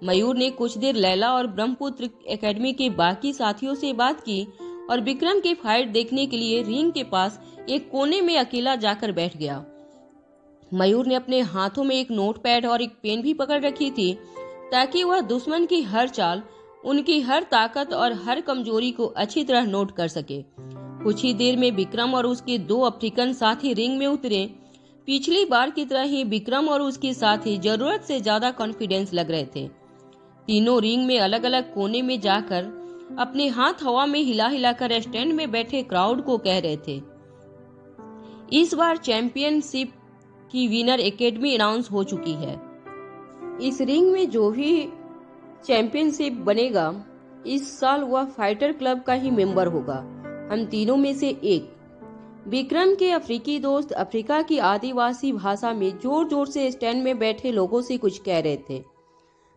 मयूर ने कुछ देर लैला और ब्रह्मपुत्र एकेडमी के बाकी साथियों से बात की और विक्रम की फाइट देखने के लिए रिंग के पास एक कोने में अकेला जाकर बैठ गया। मयूर ने अपने हाथों में एक नोटपैड और एक पेन भी पकड़ रखी थी ताकि वह दुश्मन की हर चाल, उनकी हर ताकत और हर कमजोरी को अच्छी तरह नोट कर सके। कुछ ही देर में विक्रम और उसके दो अफ्रीकन साथी रिंग में उतरे। पिछली बार की तरह ही विक्रम और उसके साथी जरूरत से ज्यादा कॉन्फिडेंस लग रहे थे। तीनों रिंग में अलग अलग कोने में जाकर अपने हाथ हवा में हिला हिलाकर स्टैंड में बैठे क्राउड को कह रहे थे, इस बार चैंपियनशिप की विनर एकेडमी अनाउंस हो चुकी है। इस रिंग में जो भी चैंपियनशिप बनेगा इस साल वह फाइटर क्लब का ही मेंबर होगा, हम तीनों में से एक। विक्रम के अफ्रीकी दोस्त अफ्रीका की आदिवासी भाषा में जोर जोर से स्टैंड में बैठे लोगों से कुछ कह रहे थे।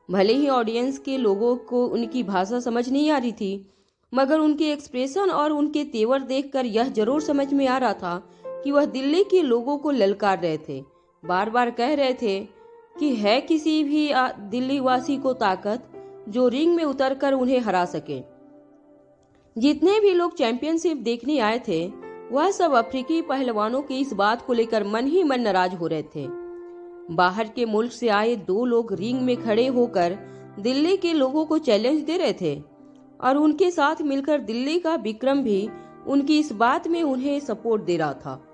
भले ही ऑडियंस के लोगों को उनकी भाषा समझ नहीं आ रही थी, मगर उनके एक्सप्रेशन और उनके तेवर देखकर यह जरूर समझ में आ रहा था कि वह दिल्ली के लोगों को ललकार रहे थे। बार बार कह रहे थे कि है किसी भी दिल्ली वासी को ताकत जो रिंग में उतरकर उन्हें हरा सके। जितने भी लोग चैंपियनशिप देखने आए थे वह सब अफ्रीकी पहलवानों की इस बात को लेकर मन ही मन नाराज हो रहे थे। बाहर के मुल्क से आए दो लोग रिंग में खड़े होकर दिल्ली के लोगों को चैलेंज दे रहे थे और उनके साथ मिलकर दिल्ली का विक्रम भी उनकी इस बात में उन्हें सपोर्ट दे रहा था।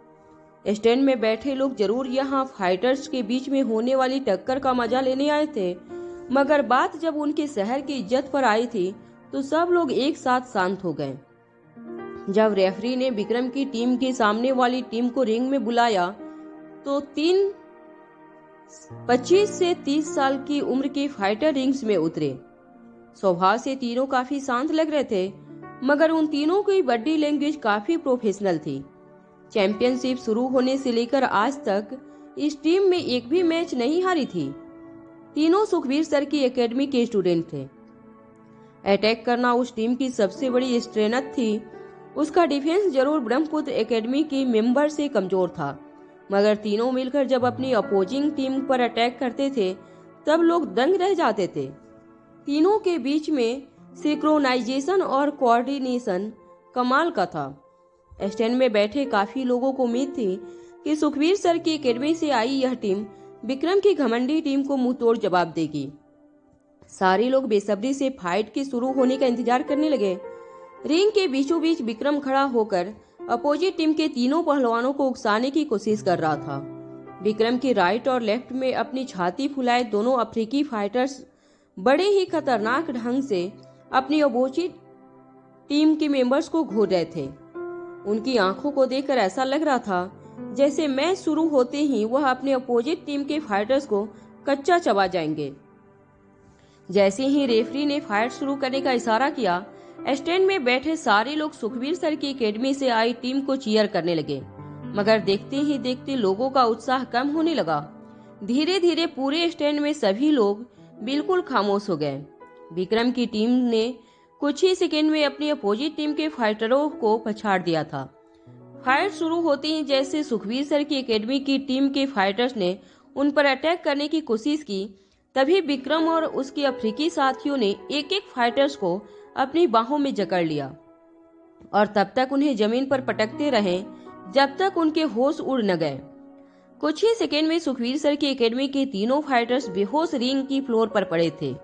स्टैंड में बैठे लोग जरूर यहाँ फाइटर्स के बीच में होने वाली टक्कर का मजा लेने आए थे, मगर बात जब उनके शहर की इज्जत पर आई थी तो सब लोग एक साथ शांत हो गए। जब रेफरी ने विक्रम की टीम के सामने वाली टीम को रिंग में बुलाया तो 25 से 30 साल की उम्र के फाइटर रिंग्स में उतरे। स्वभाव से तीनों काफी शांत लग रहे थे, मगर उन तीनों की बॉडी लैंग्वेज काफी प्रोफेशनल थी। चैंपियनशिप शुरू होने से लेकर आज तक इस टीम में एक भी मैच नहीं हारी थी। तीनों सुखबीर सर की एकेडमी के स्टूडेंट थे। अटैक करना उस टीम की सबसे बड़ी स्ट्रेंथ थी। उसका डिफेंस जरूर ब्रह्मपुत्र एकेडमी के मेंबर से कमजोर था, मगर तीनों मिलकर जब अपनी अपोजिंग टीम पर अटैक करते थे तब लोग दंग रह जाते थे। तीनों के बीच में सिंक्रोनाइजेशन और कोऑर्डिनेशन कमाल का था। स्टैंड में बैठे काफी लोगों को उम्मीद थी कि सुखबीर सर की एकेडमी से आई यह टीम विक्रम की घमंडी टीम को मुंह तोड़ जवाब देगी। सारे लोग बेसब्री से फाइट के शुरू होने का इंतजार करने लगे। रिंग के बीचों बीच विक्रम खड़ा होकर अपोजिट टीम के तीनों पहलवानों को उकसाने की कोशिश कर रहा था। विक्रम की राइट और लेफ्ट में अपनी छाती फुलाए दोनों अफ्रीकी फाइटर्स बड़े ही खतरनाक ढंग से अपनी अपोजिट टीम के मेंबर्स को घूर रहे थे। उनकी आंखों को देखकर ऐसा लग रहा था जैसे मैच शुरू होते ही वह अपने अपोजिट टीम के फाइटर्स को कच्चा चबा जाएंगे। जैसे ही रेफरी ने फाइट शुरू करने का इशारा किया, स्टैंड में बैठे सारे लोग सुखबीर सर की एकेडमी से आई टीम को चीयर करने लगे, मगर देखते ही देखते लोगों का उत्साह कम होने लगा। धीरे धीरे पूरे स्टैंड में सभी लोग बिल्कुल खामोश हो गए। विक्रम की टीम ने कुछ ही सेकेंड में अपनी अपोजिट टीम के फाइटरों को पछाड़ दिया था। फाइट शुरू होते ही जैसे सुखबीर सर की एकेडमी की टीम के फाइटर्स ने उन पर अटैक करने की कोशिश की, तभी विक्रम और उसके अफ्रीकी साथियों ने एक एक फाइटर्स को अपनी बाहों में जकड़ लिया और तब तक उन्हें जमीन पर पटकते रहे जब तक उनके होश उड़ न गए। कुछ ही सेकेंड में सुखबीर सर की एकेडमी के तीनों फाइटर्स बेहोश रिंग की फ्लोर पर पड़े थे।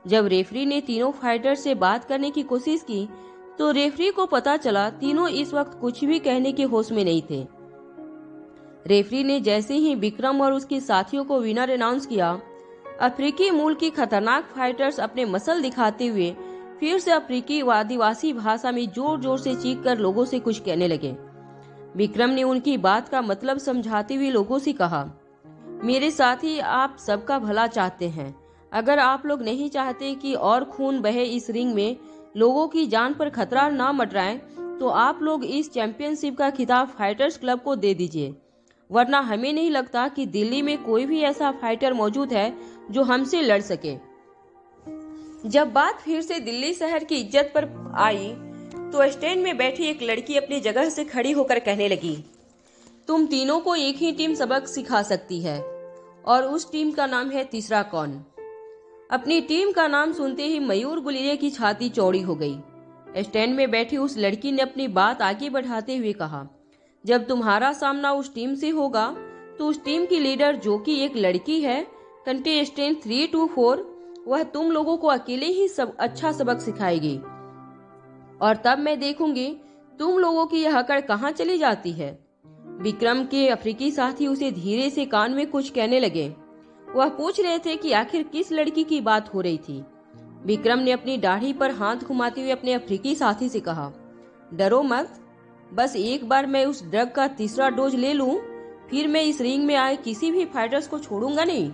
जब रेफरी ने तीनों फाइटर से बात करने की कोशिश की तो रेफरी को पता चला तीनों इस वक्त कुछ भी कहने के होश में नहीं थे। रेफरी ने जैसे ही विक्रम और उसके साथियों को विनर अनाउंस किया, अफ्रीकी मूल की खतरनाक फाइटर्स अपने मसल दिखाते हुए फिर से अफ्रीकी आदिवासी भाषा में जोर जोर से चीखकर लोगों से कुछ कहने लगे। विक्रम ने उनकी बात का मतलब समझाते हुए लोगों से कहा, मेरे साथी आप सबका भला चाहते हैं। अगर आप लोग नहीं चाहते कि और खून बहे इस रिंग में, लोगों की जान पर खतरा ना मंडराए, तो आप लोग इस चैंपियनशिप का खिताब फाइटर्स क्लब को दे दीजिए, वरना हमें नहीं लगता कि दिल्ली में कोई भी ऐसा फाइटर मौजूद है जो हमसे लड़ सके। जब बात फिर से दिल्ली शहर की इज्जत पर आई तो स्टैंड में बैठी एक लड़की अपनी जगह से खड़ी होकर कहने लगी, तुम तीनों को एक ही टीम सबक सिखा सकती है और उस टीम का नाम है तीसरा कौन। अपनी टीम का नाम सुनते ही मयूर गुलिया की छाती चौड़ी हो गई। स्टैंड में बैठी उस लड़की ने अपनी बात आगे बढ़ाते हुए कहा, जब तुम्हारा सामना उस टीम से होगा तो उस टीम की लीडर, जो कि एक लड़की है, कंटेस्टेंट 324, वह तुम लोगों को अकेले ही सब अच्छा सबक सिखाएगी और तब मैं देखूंगी तुम लोगों की यह अकड़ कहाँ चली जाती है। विक्रम के अफ्रीकी साथी उसे धीरे से कान में कुछ कहने लगे। वह पूछ रहे थे कि आखिर किस लड़की की बात हो रही थी। विक्रम ने अपनी दाढ़ी पर हाथ घुमाते हुए अपने अफ्रीकी साथी से कहा, डरो मत, बस एक बार मैं उस ड्रग का तीसरा डोज ले लूं, फिर मैं इस रिंग में आए किसी भी फाइटर्स को छोड़ूंगा नहीं।